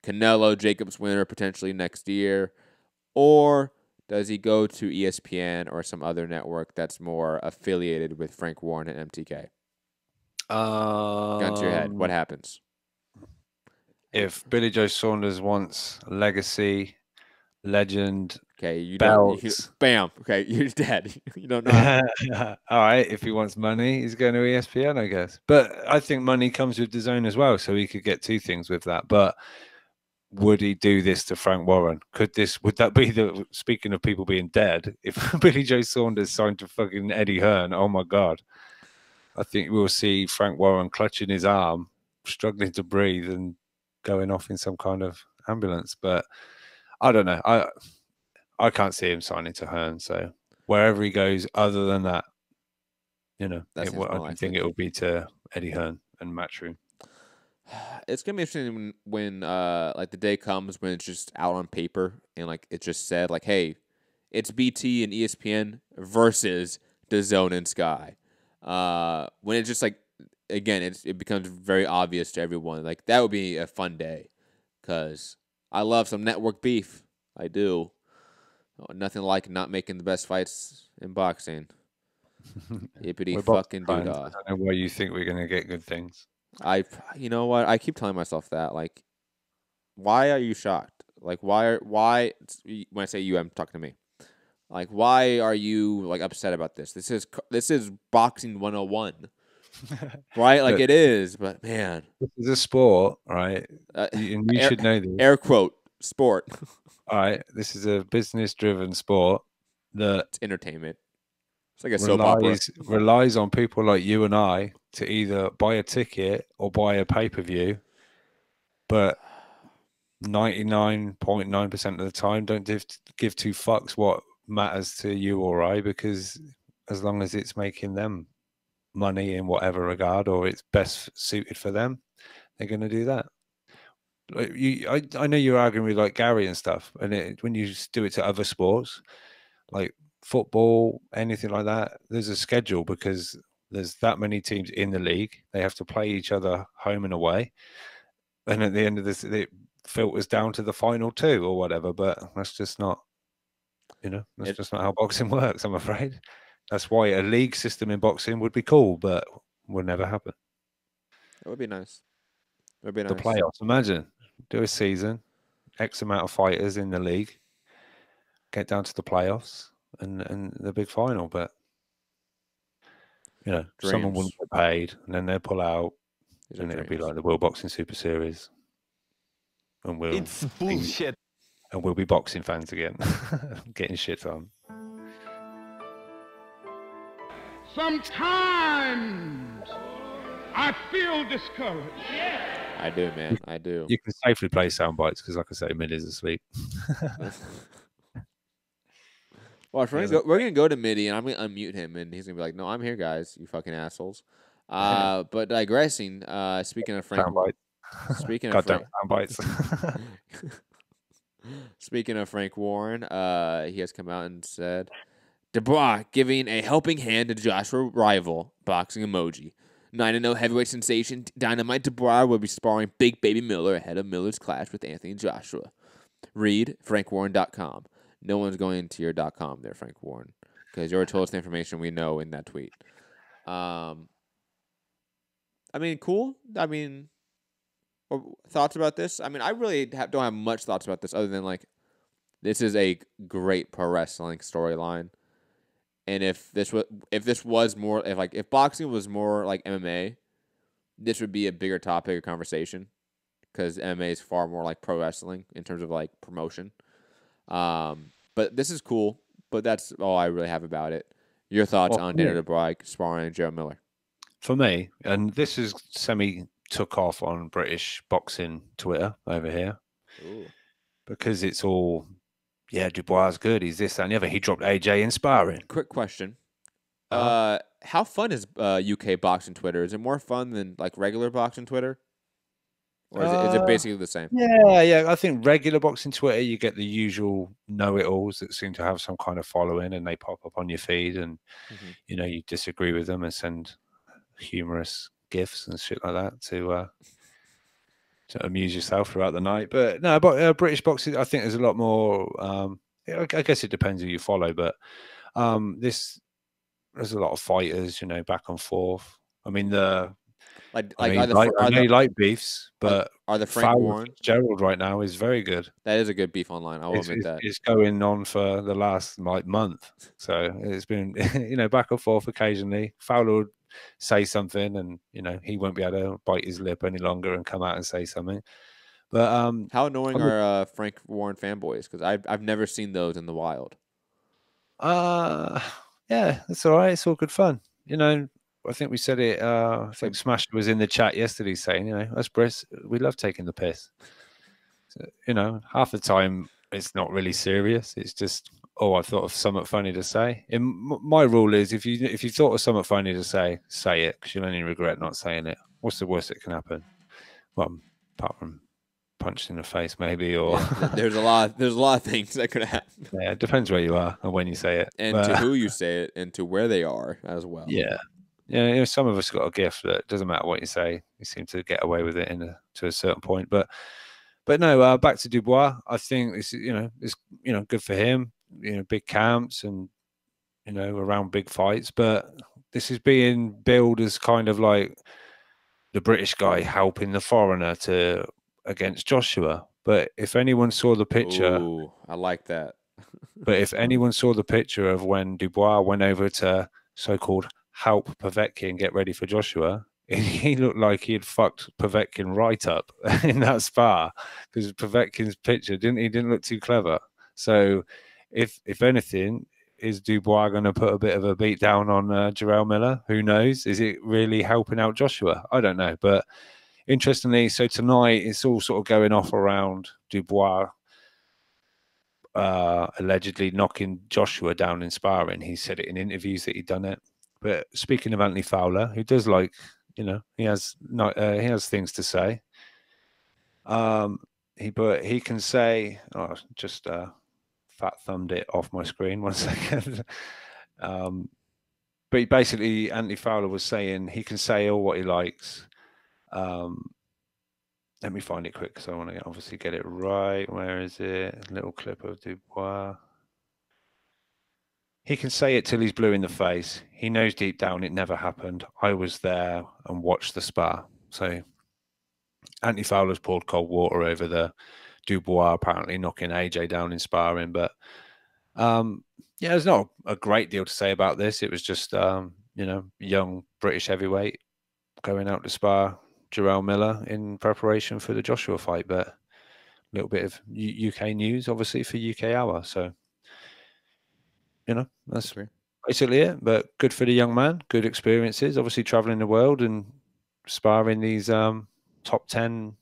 Canelo Jacobs winner potentially next year, or does he go to ESPN or some other network that's more affiliated with Frank Warren and MTK? Gun to your head. What happens? If Billy Joe Saunders wants legacy, legend, okay, belts, bam. Okay, you're dead. You don't know. All right. If he wants money, he's going to ESPN, I guess. But I think money comes with DAZN as well, so he could get two things with that. But would he do this to Frank Warren? Would that be speaking of people being dead? If Billy Joe Saunders signed to fucking Eddie Hearn, oh my God. I think we'll see Frank Warren clutching his arm, struggling to breathe and going off in some kind of ambulance. But I don't know. I can't see him signing to Hearn. So wherever he goes, other than that, I think it will be to Eddie Hearn and Matchroom. It's gonna be interesting when like the day comes when it's just out on paper and like it just said like, hey, it's BT and ESPN versus DAZN and Sky. When it's just like, again, it becomes very obvious to everyone. Like that would be a fun day, because I love some network beef. I do. Nothing like not making the best fights in boxing. Yippity fucking doo dah. I don't know why you think we're gonna get good things. You know what? I keep telling myself that. Like, why are you shocked? Like, why? When I say you, I'm talking to me. Like, why are you like upset about this? This is boxing 101, right? Like it is, but man, this is a sport, right? And you should know this. Air quote sport. All right, this is a business-driven sport that it's entertainment. It's like a soap opera. Relies on people like you and I to either buy a ticket or buy a pay-per-view, but 99.9% of the time don't give two fucks what matters to you or I, because as long as it's making them money in whatever regard or it's best suited for them, they're going to do that. Like I know you're arguing with like Gary and stuff, and when you do it to other sports like football, anything like that, there's a schedule because there's that many teams in the league. They have to play each other home and away, and at the end of this, it filters down to the final two or whatever. But that's just not, that's just not how boxing works. I'm afraid. That's why a league system in boxing would be cool, but would never happen. It would be nice. It would be nice. The playoffs. Imagine do a season, X amount of fighters in the league, get down to the playoffs and the big final, but someone wouldn't get paid and then they'll pull out and it'll be like the World Boxing Super Series. And it's bullshit. And we'll be boxing fans again, getting shit on. Sometimes I feel discouraged. I do, man. I do. You can safely play sound bites because, like I say, Middy's asleep. Watch, we're gonna go to Middy, and I'm gonna unmute him, and he's gonna be like, "No, I'm here, guys. You fucking assholes." But digressing. Speaking of Frank, speaking of Frank, sound bites. Speaking of Frank Warren, he has come out and said, Dubois giving a helping hand to Joshua rival, boxing emoji. 9-0 heavyweight sensation Dynamite Dubois will be sparring Big Baby Miller ahead of Miller's clash with Anthony Joshua. Read frankwarren.com. No one's going to your .com there, Frank Warren, because you already told us the information we know in that tweet. I mean, cool. I mean, thoughts about this? I mean, I really don't have much thoughts about this other than, like, this is a great pro wrestling storyline. And if boxing was more like MMA, this would be a bigger topic of conversation, because MMA is far more like pro wrestling in terms of like promotion. But this is cool. but that's all I really have about it. Your thoughts Well, on for Daniel me- Dubois sparring and Joe Miller? For me, and this is took off on British boxing Twitter over here Ooh. because it's all, yeah, Dubois is good. He's this, that, and the other. He dropped AJ in sparring. Quick question. Uh-huh. How fun is UK boxing Twitter? Is it more fun than like regular boxing Twitter? Or is it basically the same? Yeah. I think regular boxing Twitter, you get the usual know-it-alls that seem to have some kind of following, and they pop up on your feed, and you know, you disagree with them and send humorous gifs and shit like that to amuse yourself throughout the night. But no, British boxing, I think there's a lot more. I guess it depends who you follow, but there's a lot of fighters, you know, back and forth. I mean, I know you like beefs, but are the Frank Fowler Warren Fitzgerald right now is very good. That is a good beef online. I will admit that. It's going on for the last month, so it's been you know, back and forth occasionally. Fowler would say something, and you know, he won't be able to bite his lip any longer and come out and say something. But how annoying are Frank Warren fanboys? Because I've never seen those in the wild. Yeah, it's all right. It's all good fun, you know. I think we said it. I think Smash was in the chat yesterday saying, you know, us Brits, we love taking the piss. So, you know, half the time it's not really serious. It's just, oh, I thought of something funny to say. My rule is, if you thought of something funny to say it, because you'll only regret not saying it. What's the worst that can happen? Well, apart from punched in the face, maybe, or there's a lot of things that could happen. Yeah, it depends where you are and when you say it, and to who you say it, and to where they are as well. Yeah. Yeah, you know, some of us got a gift that doesn't matter what you say, you seem to get away with it to a certain point. But no, back to Dubois. I think it's good for him. You know, big camps and you know, around big fights. But this is being billed as kind of like the British guy helping the foreigner against Joshua. But if anyone saw the picture, ooh, I like that. But if anyone saw the picture of when Dubois went over to so-called help Povetkin get ready for Joshua, he looked like he had fucked Povetkin right up in that spar, because Povetkin's picture didn't look too clever. So if anything, is Dubois going to put a bit of a beat down on Jarrell Miller? Who knows? Is it really helping out Joshua? I don't know. But interestingly, so tonight it's all sort of going off around Dubois allegedly knocking Joshua down in sparring. He said it in interviews that he'd done it. But speaking of Anthony Fowler, who does like, you know, he has things to say. He can say, just fat thumbed it off my screen 1 second. But basically, Anthony Fowler was saying he can say all what he likes. Let me find it quick because I want to obviously get it right. Where is it? A little clip of Dubois. He can say it till he's blue in the face. He knows deep down it never happened. I was there and watched the spar. So Anthony Fowler's poured cold water over the Dubois apparently knocking AJ down in sparring. But yeah, there's not a great deal to say about this. It was just, you know, young British heavyweight going out to spar Jarrell Miller in preparation for the Joshua fight. But a little bit of UK news, obviously, for UK Hour. So, you know, that's basically it. But good for the young man. Good experiences. Obviously, traveling the world and sparring these top 10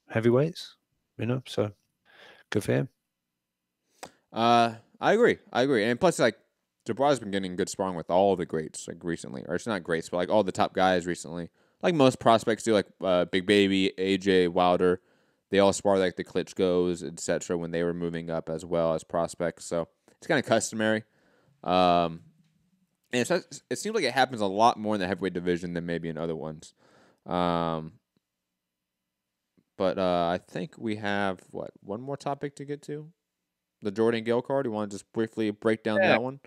heavyweights. You know, so good for him. I agree. And plus, like, Dubois has been getting good sparring with all the greats, like, recently. Or it's not greats, but, like, all the top guys recently. Like most prospects do, like Big Baby, AJ, Wilder. They all spar like the Klitschko's, etc. when they were moving up as well as prospects. So it's kind of customary. And it seems like it happens a lot more in the heavyweight division than maybe in other ones. But I think we have, one more topic to get to? The Jordan Gill card. You want to just briefly break down that one?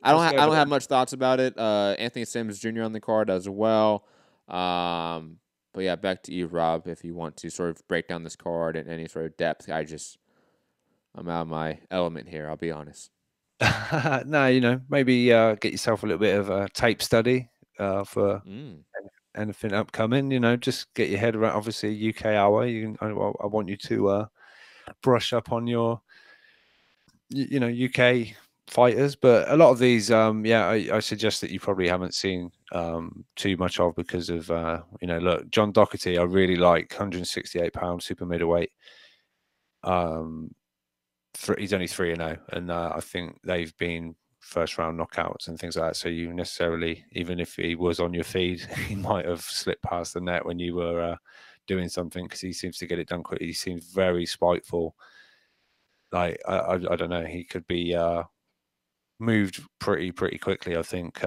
I don't have much thoughts about it. Anthony Sims Jr. on the card as well. But yeah, back to you, Rob, if you want to sort of break down this card in any sort of depth. I'm out of my element here, I'll be honest. No, you know, maybe get yourself a little bit of a tape study for anything upcoming. You know, just get your head around. Obviously, UK Hour. I want you to brush up on your, you know, UK fighters, but a lot of these, I suggest that you probably haven't seen too much of because of look, John Doherty, I really like, 168-pound super middleweight. He's only 3-0, and I think they've been first round knockouts and things like that. So you necessarily, even if he was on your feed, he might have slipped past the net when you were doing something, because he seems to get it done quickly. He seems very spiteful. Like I don't know, he could be moved pretty quickly. I think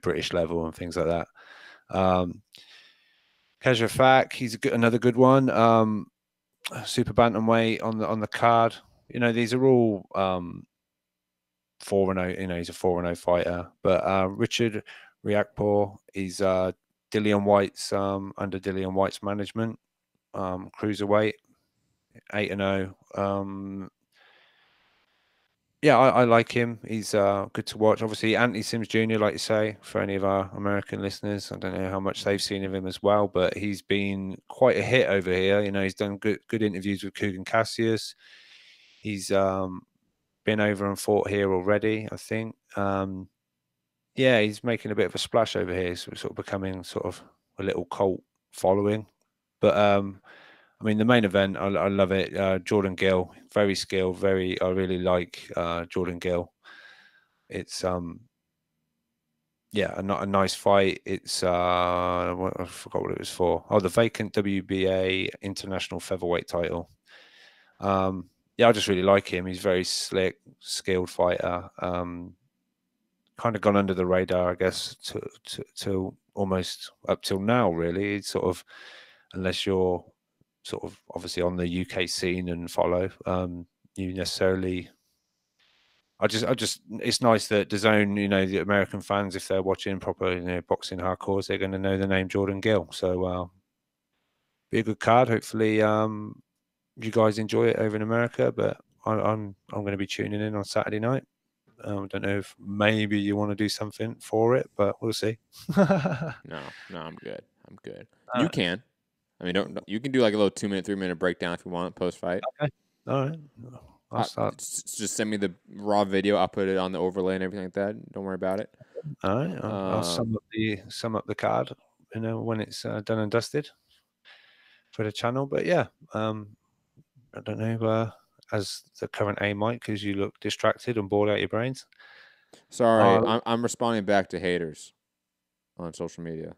British level and things like that. Kajafak, he's another good one. Super bantamweight on the card. These are all 4-0. He's a 4-0 fighter. But Richard Riakporhe, he's Dillian White's under Dillian White's management, cruiserweight, 8-0. Yeah, I like him. He's good to watch. Obviously, Anthony Sims Jr., like you say, for any of our American listeners, I don't know how much they've seen of him as well, but he's been quite a hit over here. He's done good interviews with Kugan Cassius. He's been over and fought here already, I think. He's making a bit of a splash over here, so sort of becoming sort of a little cult following. But the main event, I love it. Jordan Gill, very skilled, I really like Jordan Gill. It's a nice fight. It's I forgot what it was for. Oh, the vacant WBA International Featherweight title. I just really like him. He's very slick, skilled fighter. Kind of gone under the radar, I guess, to almost up till now, really. It's sort of, unless you're sort of obviously on the UK scene and follow, you necessarily. I just, it's nice that DAZN, the American fans, if they're watching proper, boxing hardcores, they're going to know the name Jordan Gill. So, be a good card. Hopefully, you guys enjoy it over in America, but I'm going to be tuning in on Saturday night. I don't know if maybe you want to do something for it, but we'll see. No, I'm good. You can. You can do like a little 2-minute, 3-minute breakdown if you want post fight. Okay. All right. I'll start. Just send me the raw video. I'll put it on the overlay and everything like that. Don't worry about it. All right. I'll sum up the card, when it's done and dusted for the channel. But yeah, I don't know, as the current aim might, because you look distracted and bored out your brains. Sorry, I'm responding back to haters on social media.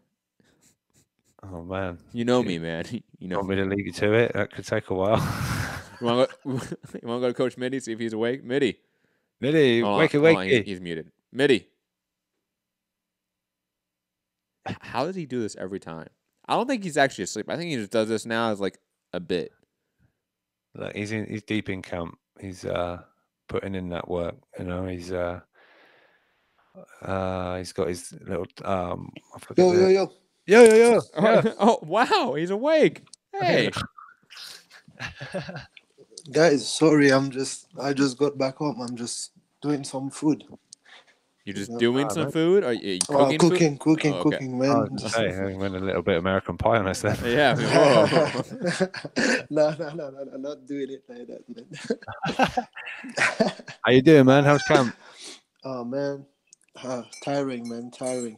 Oh man, you know me, man. You know. Want me to leave you to it? That could take a while. You want to go to Coach Mitty, see if he's awake? Mitty, wakey. He's muted. Mitty, how does he do this every time? I don't think he's actually asleep. I think he just does this now as like a bit. Look, he's deep in camp. He's putting in that work. He's got his little Yo. Yeah. Oh wow, he's awake. Hey. Guys, sorry, I just got back home. I'm just doing some food. You're just doing some food? Are you cooking? Cooking, man. Hey, went a little bit American Pie on us then. Yeah. No, not doing it like that, man. How you doing, man? How's camp? Oh man, tiring, man. I'm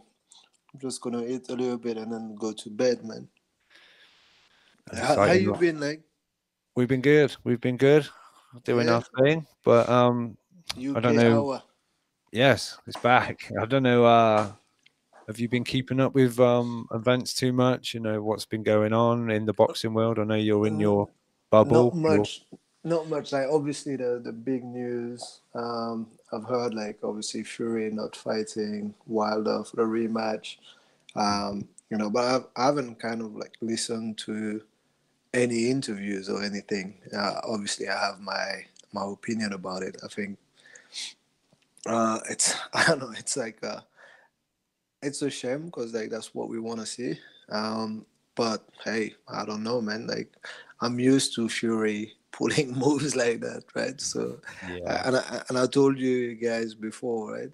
just gonna eat a little bit and then go to bed, man. How you been, like? We've been good. Doing our thing, but I don't know. Hour. Yes, it's back. I don't know. Have you been keeping up with events too much? What's been going on in the boxing world? I know you're in your bubble. Not much. Like obviously the big news. I've heard like obviously Fury not fighting Wilder for the rematch. But I haven't kind of like listened to any interviews or anything. Obviously, I have my opinion about it. I think it's I don't know. It's like it's a shame because like that's what we want to see. But hey, I don't know, man. Like I'm used to Fury pulling moves like that, right? So, yeah. And I told you guys before, right?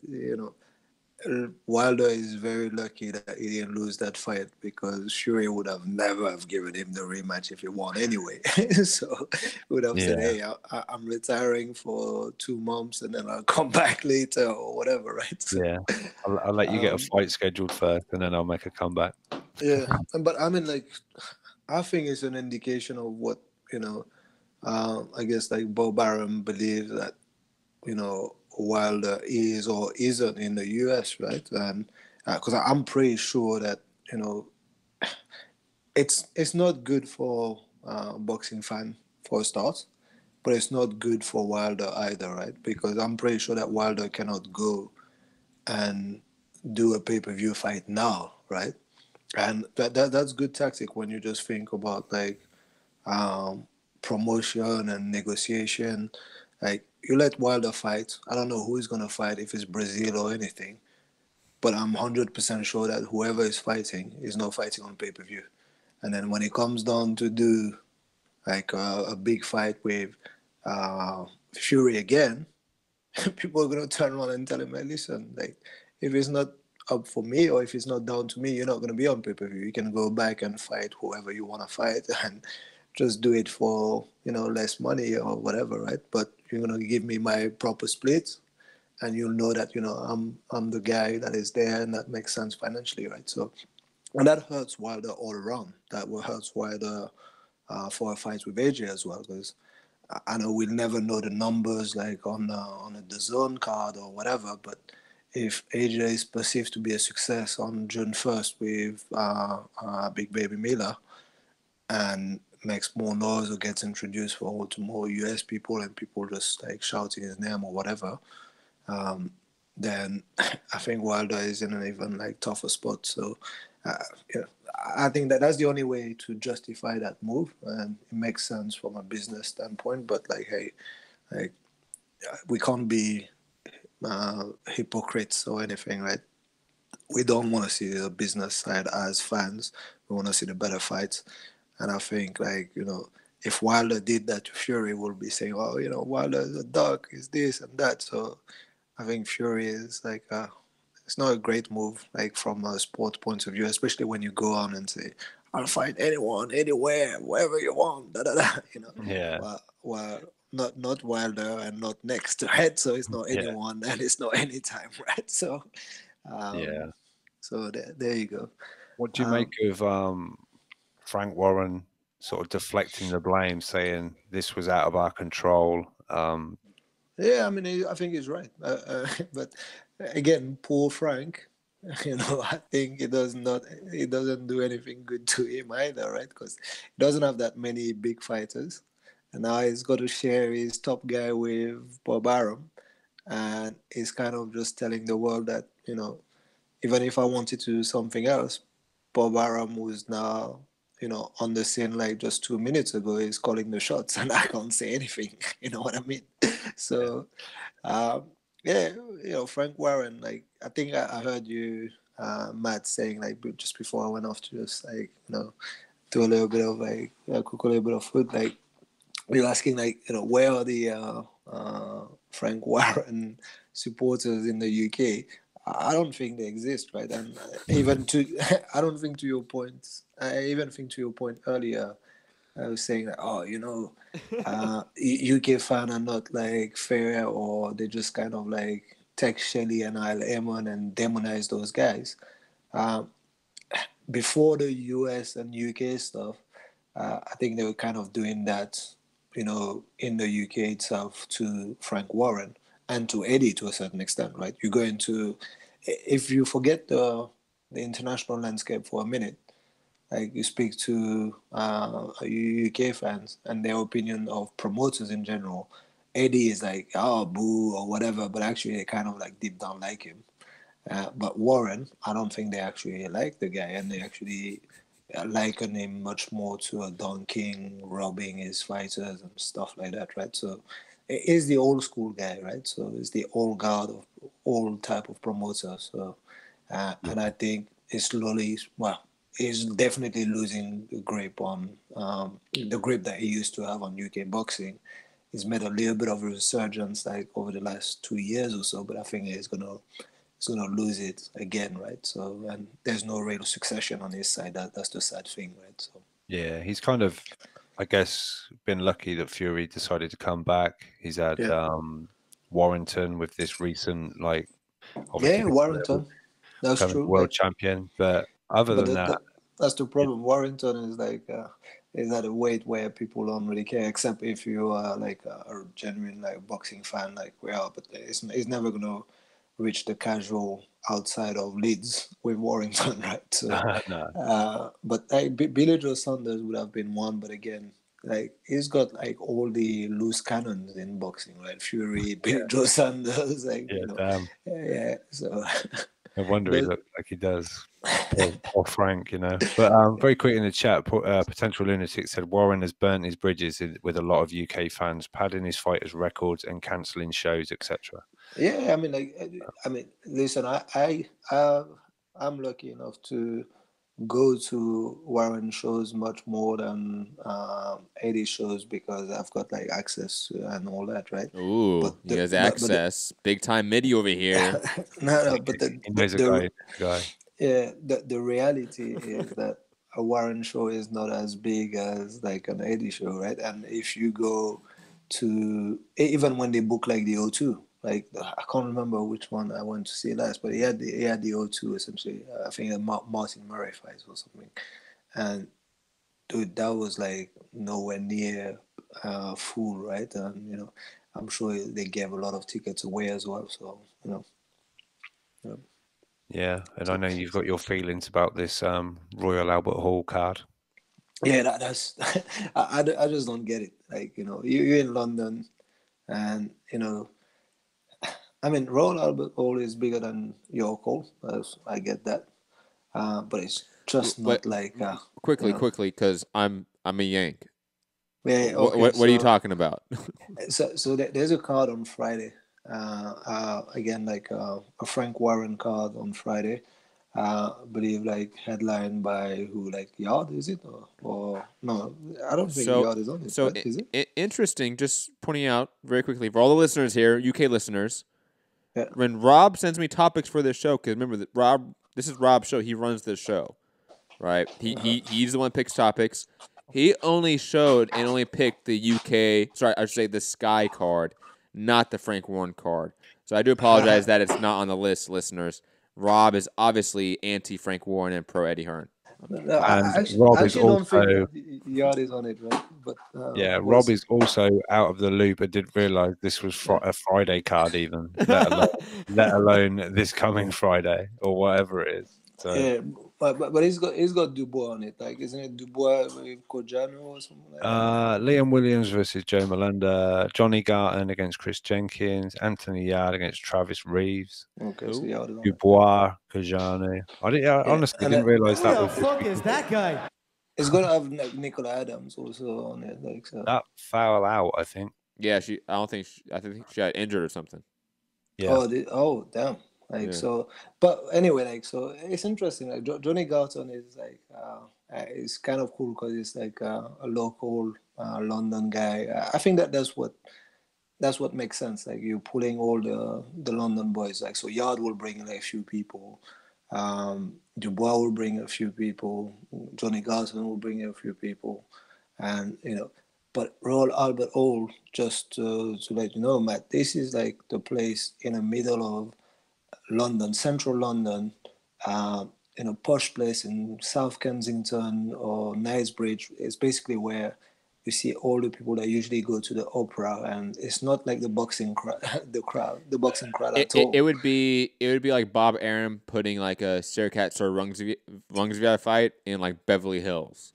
Wilder is very lucky that he didn't lose that fight because Fury would have never have given him the rematch if he won anyway. So he would have said, Yeah. "Hey, I'm retiring for 2 months and then I'll come back later or whatever." Right? So, Yeah. I'll let you get a um, fight scheduled first, and then I'll make a comeback. yeah, but I mean, like, I think it's an indication of what you know. I guess like Bob Arum believes that Wilder is or isn't in the U.S., right? And because I'm pretty sure that you know it's not good for boxing fan for a start, but it's not good for Wilder either, right? Because I'm pretty sure that Wilder cannot go and do a pay-per-view fight now, right? And that's good tactic when you just think about like um, promotion and negotiation. Like you let Wilder fight. I don't know who is gonna fight if it's Brazil or anything, but I'm 100% sure that whoever is fighting is not fighting on pay-per-view. And then when it comes down to do like a big fight with Fury again, people are gonna turn around and tell him, "Hey, listen, like if it's not up for me or if it's not down to me, you're not gonna be on pay-per-view. You can go back and fight whoever you want to fight and just do it for less money or whatever, right? But you're gonna give me my proper split, and you'll know that I'm the guy that is there, and that makes sense financially, right? So, and that hurts Wilder all around. That will hurts Wilder for a fight with AJ as well, because I know we'll never know the numbers like on the zone card or whatever, but if AJ is perceived to be a success on June 1st with Big Baby Miller and makes more noise or gets introduced to more US people and people just like shouting his name or whatever, then I think Wilder is in an even like tougher spot. So, uh, yeah, I think that's the only way to justify that move, and it makes sense from a business standpoint. But like, hey, like we can't be hypocrites or anything, right? We don't want to see the business side as fans. We want to see the better fights, and I think like if Wilder did that to Fury, we'll be saying, "Oh, Wilder is a dog, is this and that." So I think Fury is like it's not a great move, like from a sport point of view, especially when you go on and say, "I'll fight anyone, anywhere, wherever you want." Da da da. Yeah. Well, not Wilder and not next, right? So it's not Yeah. anyone and it's not anytime, right? So, Yeah. so there you go. What do you make of Frank Warren sort of deflecting the blame, saying this was out of our control? Yeah, I mean, I think he's right. But again, poor Frank, I think it doesn't do anything good to him either, right? Because he doesn't have that many big fighters, and now he's got to share his top guy with Bob Arum, and he's kind of just telling the world that even if I wanted to do something else, Bob Arum, who's now on the scene like just 2 minutes ago, is calling the shots, and I can't say anything. You know what I mean? So, yeah, Frank Warren. Like I think I heard you, Matt, saying like just before I went off to just like do a little bit of like cook a little bit of food. Like you're asking like where are the Frank Warren supporters in the UK? I don't think they exist, right? And even to I don't think to your point. I even think to your point earlier. I was saying that, UK fans are not like fair, or they just kind of like take Shelley and Isle Eamon and demonize those guys. Before the US and UK stuff, I think they were kind of doing that, in the UK itself to Frank Warren and to Eddie to a certain extent, right? You go into, if you forget the international landscape for a minute, like you speak to UK fans and their opinion of promoters in general, Eddie is like, oh, boo or whatever, but actually they kind of like deep down like him. But Warren, I don't think they actually like the guy, and they actually liken him much more to a Don King robbing his fighters and stuff like that, right? So he's the old school guy, right? So he's the old guard of old type of promoter. So, and I think it's slowly, well, he's definitely losing the grip on the grip that he used to have on UK boxing. He's made a little bit of a resurgence like over the last 2 years or so, but I think it's he's gonna lose it again, right? So, and there's no real succession on his side. That's the sad thing, right? So Yeah, he's kind of, I guess, been lucky that Fury decided to come back. He's had Warrington with this recent, like, obviously Warrington, that's becoming true. world champion. But other than that, that's the problem. Warrington is like is at a weight where people don't really care, except if you are like a genuine like boxing fan, like we are. But it's never gonna reach the casual outside of Leeds with Warrington, right? So, no. But Billy Joe Saunders would have been one, but again, like he's got like all the loose cannons in boxing, right? Fury, Billy Joe Saunders, like So no wonder he looks like he does, or Frank, you know. But very quick in the chat, Potential Lunatic said Warren has burnt his bridges with a lot of UK fans, padding his fighters' records and cancelling shows, etc. Yeah, I mean, listen, I'm lucky enough to go to Warren shows much more than Eddie shows because I've got like access to and all that, right? Ooh, he has access. Big time midi over here. No, but he knows a guy. Yeah, the reality is that a Warren show is not as big as like an Eddie show, right? And if you go to, even when they book like the O2, like I can't remember which one I went to see last, but he had the O2 essentially. I think a Martin Murray fight or something, and dude, that was like nowhere near full, right? And you know, I'm sure they gave a lot of tickets away as well. So you know, yeah. And I know you've got your feelings about this Royal Albert Hall card. Yeah, that's I just don't get it. Like you know, you're in London, and you know. I mean, Royal Albert Hall is bigger than York Hall. I get that, but it's just not like quickly, because I'm a Yank. Yeah. Okay, what are you talking about? so there's a card on Friday. Again, like a Frank Warren card on Friday. I believe like headlined by who, like Yard, is it or no? I don't think Yard is on it. So right? Is it? Interesting. Just pointing out very quickly for all the listeners here, UK listeners. Yeah. When Rob sends me topics for this show, because remember that this is Rob's show. He runs this show, right? He's the one that picks topics. He only showed and only picked the UK. Sorry, I should say the Sky card, not the Frank Warren card. So I do apologize that it's not on the list, listeners. Rob is obviously anti Frank Warren and pro Eddie Hearn. No, Rob is also Yard is on it, right? But Rob is also out of the loop. I didn't realize this was a Friday card, even let alone this coming Friday or whatever it is. So. Yeah, but he's got Dubois on it. Like, isn't it Dubois with Cojano or something like that? Liam Williams versus Joe Melenda, Johnny Garton against Chris Jenkins, Anthony Yard against Travis Reeves. Okay, so Yard is on Dubois, Cojano. I honestly didn't realize that was. Who the fuck is that guy? It's gonna have like Nicola Adams also on it, like so. That foul out, I think. Yeah, I think she got injured or something. Yeah. Oh, damn. Like so, but anyway, like so, it's interesting. Like Johnny Garton is like, it's kind of cool because it's like a local London guy. I think that's what makes sense. Like you're pulling all the London boys. Like so, Yard will bring like a few people. Dubois will bring a few people. Johnny Garton will bring a few people, and you know. But Royal Albert Hall, just to let you know, Matt, this is like the place in the middle of London, central London, in a posh place in South Kensington or Knightsbridge. It's basically where you see all the people that usually go to the opera, and it's not like the boxing crowd, the boxing crowd at all. It would be like Bob Arum putting like a Sarkat or Rungsviat fight in like Beverly Hills.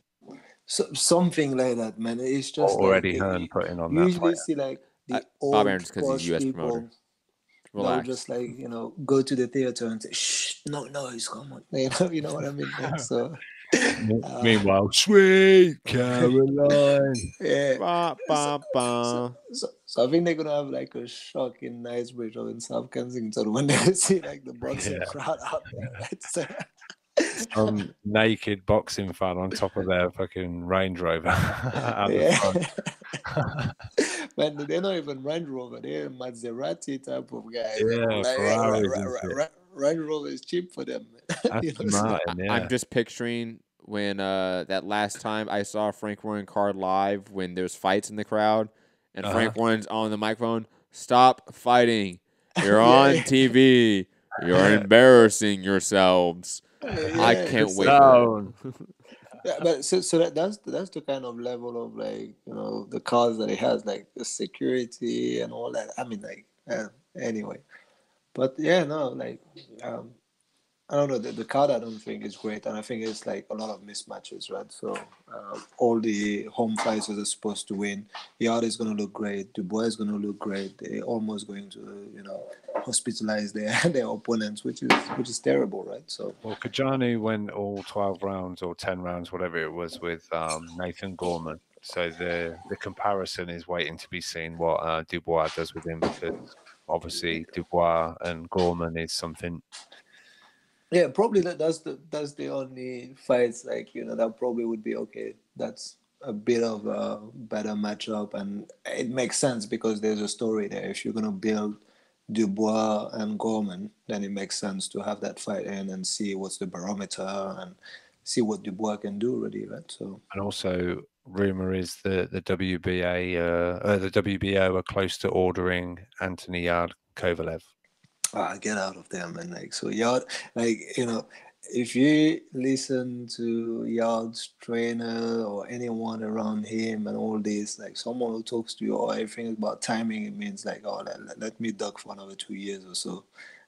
So, something like that, man. It's just already Hearn putting on that. You usually see like the old Bob Arum's because he's a US people. promoter. They'll just like go to the theater and say, "Shh, no noise, come on." You know what I mean. Like, so, meanwhile, Sweet Caroline. Yeah. Ba, ba, ba. So I think they're gonna have like a shock in Knightsbridge or in South Kensington when they see like the boxing crowd out there. Right? So, some naked boxing fan on top of their fucking Range Rover. Man, they're not even Range Rover. They're Maserati type of guy. Yeah, like, Range Rover is cheap for them. Aston Martin, yeah. I'm just picturing when that last time I saw Frank Warren card live when there's fights in the crowd and Frank Warren's on the microphone. Stop fighting. You're on TV. You're embarrassing yourselves. I can't wait. Yeah, but so that's the kind of level of like the cars that it has, like the security and all that. I mean, like anyway, but yeah, no, like I don't know. The card I don't think is great, and I think it's like a lot of mismatches, right? So all the home fighters are supposed to win. Yard is going to look great. Dubois is going to look great. They're almost going to, hospitalize their opponents, which is terrible, right? So Kajani went all 12 rounds or 10 rounds, whatever it was, with Nathan Gorman. So the comparison is waiting to be seen what Dubois does with him, because obviously Dubois and Gorman is something. Yeah, probably that's the only fights that probably would be okay. That's a bit of a better matchup, and it makes sense because there's a story there. If you're gonna build Dubois and Gorman, then it makes sense to have that fight in and see what's the barometer and see what Dubois can do, really, right? So and also rumor is that the WBA, the WBO are close to ordering Anthony Yard Kovalev. Get out of there, man. So Yard, if you listen to Yard's trainer or anyone around him and all this, someone who talks to you or everything about timing, it means let me duck for another 2 years or so.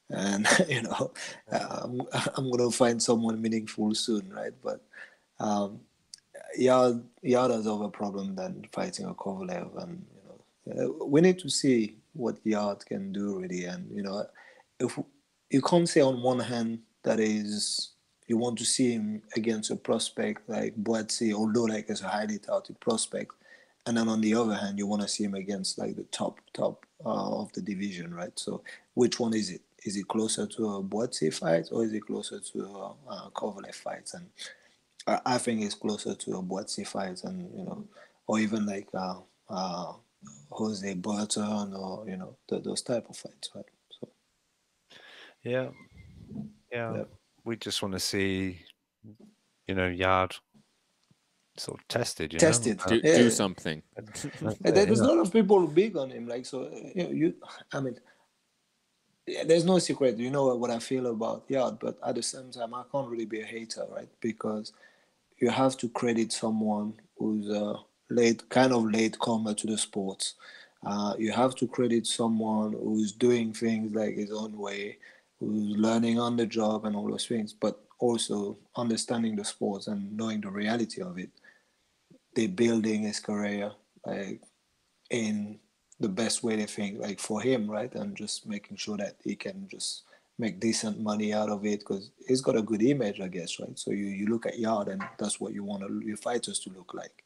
And, I'm going to find someone meaningful soon, right? But Yard has other problem than fighting a Kovalev. And, we need to see what Yard can do, really. And, if you can't say on one hand that is you want to see him against a prospect like Boatsy, although it's a highly touted prospect, and then on the other hand you want to see him against the top of the division, right? So which one is it? Is it closer to a Boatsy fight or is it closer to a Kovalev fight? And I think it's closer to a Boatsy fight, and or even Jose Burton or those type of fights, right? Yeah. We just want to see, Yard sort of tested. Do something. There's a lot of people big on him. There's no secret. You know what I feel about Yard, but at the same time, I can't really be a hater, right? Because you have to credit someone who's a late comer to the sports. You have to credit someone who's doing things his own way, who's learning on the job and all those things, but also understanding the sports and knowing the reality of it. They're building his career in the best way they think for him, right? And just making sure that he can just make decent money out of it, because he's got a good image, I guess, right? So you look at Yard and that's what you want your fighters to look like.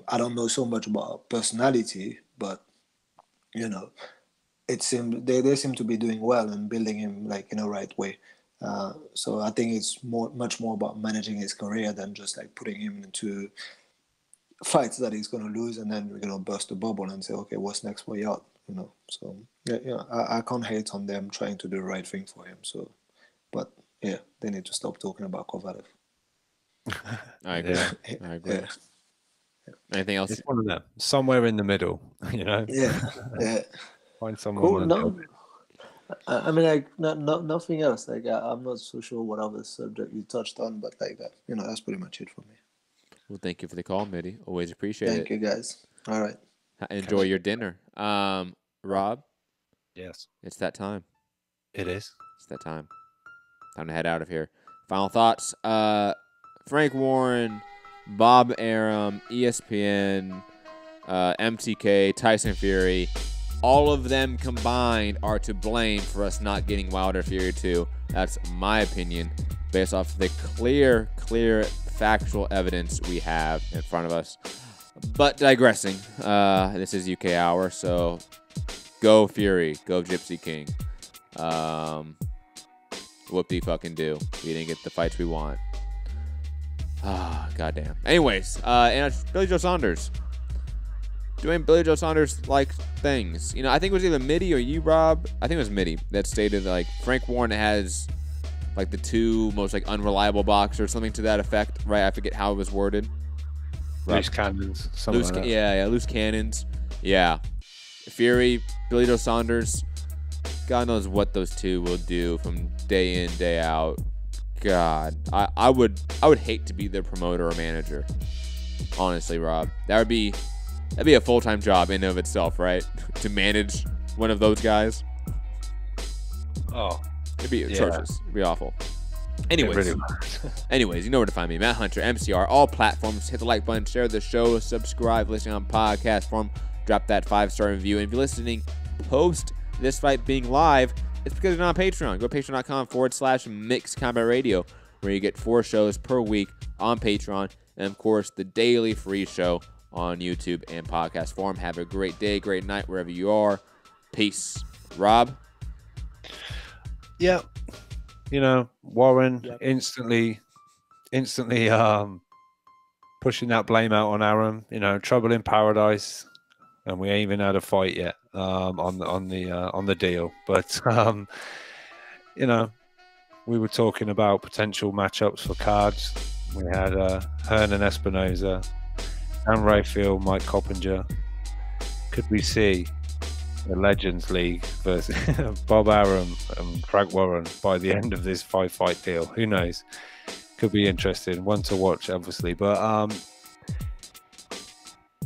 I don't know so much about personality, but it seemed they seem to be doing well and building him in the right way. So I think it's much more about managing his career than just putting him into fights that he's going to lose and then we're going to burst the bubble and say, okay, what's next for Yard? So I can't hate on them trying to do the right thing for him. So, but yeah, they need to stop talking about Kovalev. I agree. I agree. Yeah. Anything else? It's one of them. Somewhere in the middle, Yeah. Find someone. Cool. No, I mean, nothing else. I'm not so sure what other subject you touched on, but that's pretty much it for me. Well, thank you for the call, Mitty. Always appreciate it. Thank you, guys. All right. Enjoy your dinner. Rob? Yes. It's that time. It is. It's that time. Time to head out of here. Final thoughts. Frank Warren, Bob Arum, ESPN, MTK, Tyson Fury, all of them combined are to blame for us not getting Wilder Fury 2. That's my opinion, based off the clear, factual evidence we have in front of us. But digressing, this is UK Hour, so go Fury, go Gypsy King. Whoop-de-fucking-do. We didn't get the fights we want. Goddamn. Anyways, and Billy Joe Saunders. doing Billy Joe Saunders like things. You know, I think it was either Mitty or you, Rob. I think it was Mitty that stated like Frank Warren has like the 2 most like unreliable boxers, something to that effect, right? I forget how it was worded. Loose cannons, something like that. Yeah, loose cannons. Yeah, Fury, Billy Joe Saunders. God knows what those 2 will do from day in, day out. God, I would hate to be their promoter or manager. Honestly, Rob, that'd be a full-time job in and of itself, right? To manage one of those guys. Oh, it'd be atrocious. It'd be awful. Anyways, really anyways, you know where to find me, Matt Hunter, MCR, all platforms. Hit the like button, share the show, subscribe, listen on podcast form, drop that 5-star review. And if you're listening post this fight being live, it's because you're not on Patreon. Go to patreon.com/Mixed Combat Radio, where you get 4 shows per week on Patreon, and of course the daily free show on YouTube and podcast form. Have a great day, great night, wherever you are. Peace. Rob? Yeah. You know, Warren instantly pushing that blame out on Aaron. You know, trouble in paradise, and we ain't even had a fight yet on the deal. But you know, we were talking about potential matchups for cards. We had Hernan Espinoza, Dan Rayfield, Mike Coppinger. Could we see the Legends League versus Bob Arum and Frank Warren by the end of this 5-fight deal? Who knows? Could be interesting. One to watch, obviously. But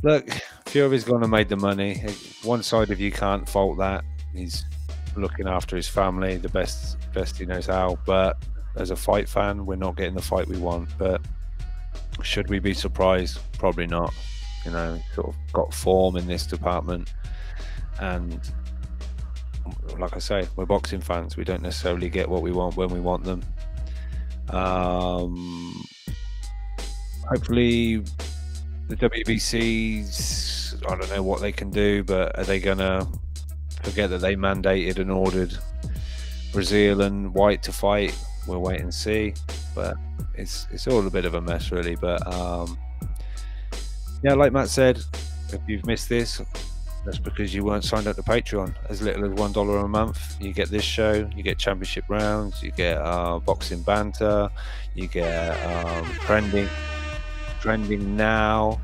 look, Fury's gone and made the money. One side of you can't fault that. He's looking after his family the best he knows how. But as a fight fan, we're not getting the fight we want. But should we be surprised? Probably not. You know, sort of got form in this department. And like I say, we're boxing fans. We don't necessarily get what we want when we want them. Hopefully the WBC's, I don't know what they can do, but are they gonna forget that they mandated and ordered Brazil and White to fight? We'll wait and see. But it's all a bit of a mess, really. But yeah, like Matt said, if you've missed this, that's because you weren't signed up to Patreon. As little as $1 a month, you get this show, you get championship rounds, you get boxing banter, you get trending now.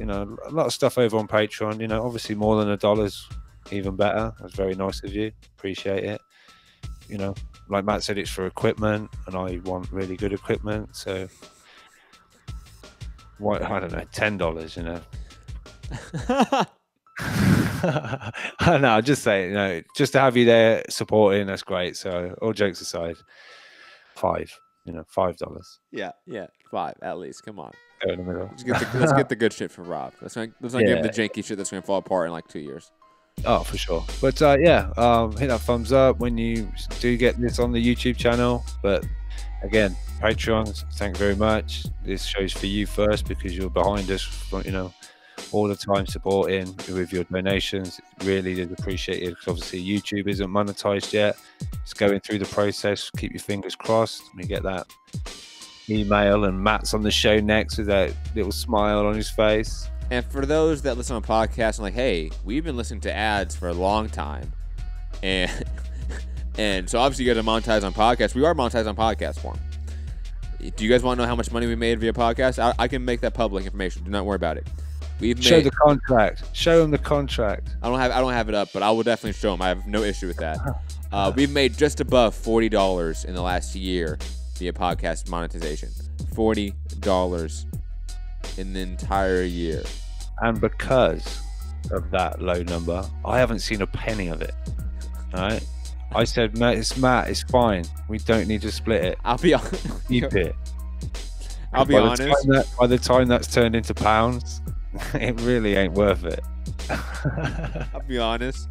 You know, a lot of stuff over on Patreon. You know, obviously more than $1's even better. That's very nice of you. Appreciate it. You know, like Matt said, it's for equipment, and I want really good equipment. So, what, I don't know, $10. You know. No, just say, you know, just to have you there supporting, that's great. So, all jokes aside, $5. You know, $5. Yeah, 5 at least. Come on. Go in the middle. Let's get the good shit for Rob. Let's not give him the janky shit that's going to fall apart in like 2 years. Oh, for sure. But yeah, hit that thumbs up when you do get this on the YouTube channel. But again, Patreon, thank you very much. This show's for you first because you're behind us, you know, all the time supporting with your donations. It really is appreciated because obviously YouTube isn't monetized yet. It's going through the process. Keep your fingers crossed. We get that email, and Matt's on the show next with that little smile on his face. And for those that listen on podcasts and like, hey, we've been listening to ads for a long time, and so obviously you guys are monetized on podcasts. We are monetized on podcast form. Do you guys want to know how much money we made via podcast? I can make that public information. Do not worry about it. Show the contract. Show them the contract. I don't have it up, but I will definitely show them. I have no issue with that. We've made just above $40 in the last year via podcast monetization. $40 in the entire year. And because of that low number, I haven't seen a penny of it. All right? I said, Matt, it's fine. We don't need to split it. I'll be honest. Keep it. I'll be honest. By the time that's turned into pounds, it really ain't worth it. I'll be honest.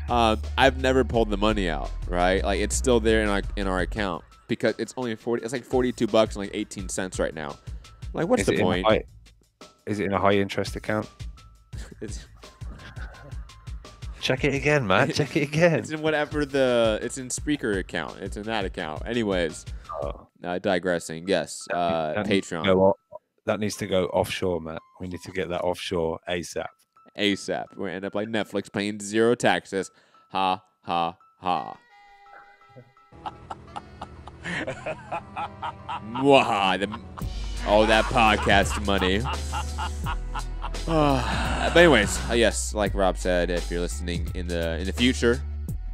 I've never pulled the money out, right? Like, it's still there in our account because it's only it's like $42 and like 18 cents right now. Like, what's the point? Is it in a high interest account? Check it again, man. Check it again. It's in it's in Spreaker account. It's in that account. Anyways, digressing. Yes, Patreon. That needs to go offshore, Matt. We need to get that offshore ASAP. ASAP. We're going to end up like Netflix paying 0 taxes. Ha, ha, ha. Mwah, all that podcast money. But anyways, yes, like Rob said, if you're listening in the future,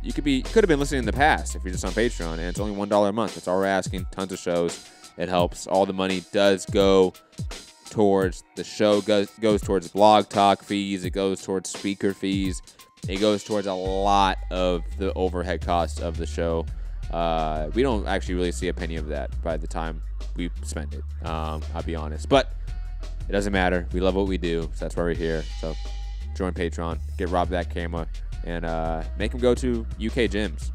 you could have been listening in the past if you're just on Patreon, and it's only $1 a month. That's all we're asking. Tons of shows. It helps. All the money does go towards the show, goes towards blog talk fees. It goes towards speaker fees. It goes towards a lot of the overhead costs of the show. We don't actually really see a penny of that by the time we spend it. I'll be honest. But it doesn't matter. We love what we do, so that's why we're here. So join Patreon, get Rob that camera, and make him go to UK gyms.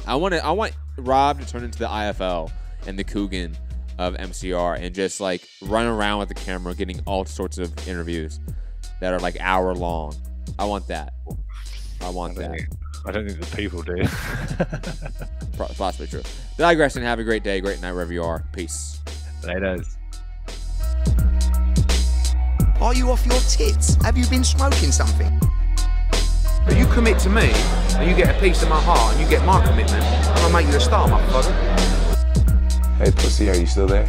I want Rob to turn into the IFL and the Coogan of MCR and just like run around with the camera getting all sorts of interviews that are like hour long. I want that. I don't think the people do. Possibly true. Digressing. Have a great day, great night wherever you are. Peace. Later. Are you off your tits? Have you been smoking something? But you commit to me, and you get a piece of my heart, and you get my commitment, I'm gonna make you a star, motherfucker. Hey, pussy, are you still there?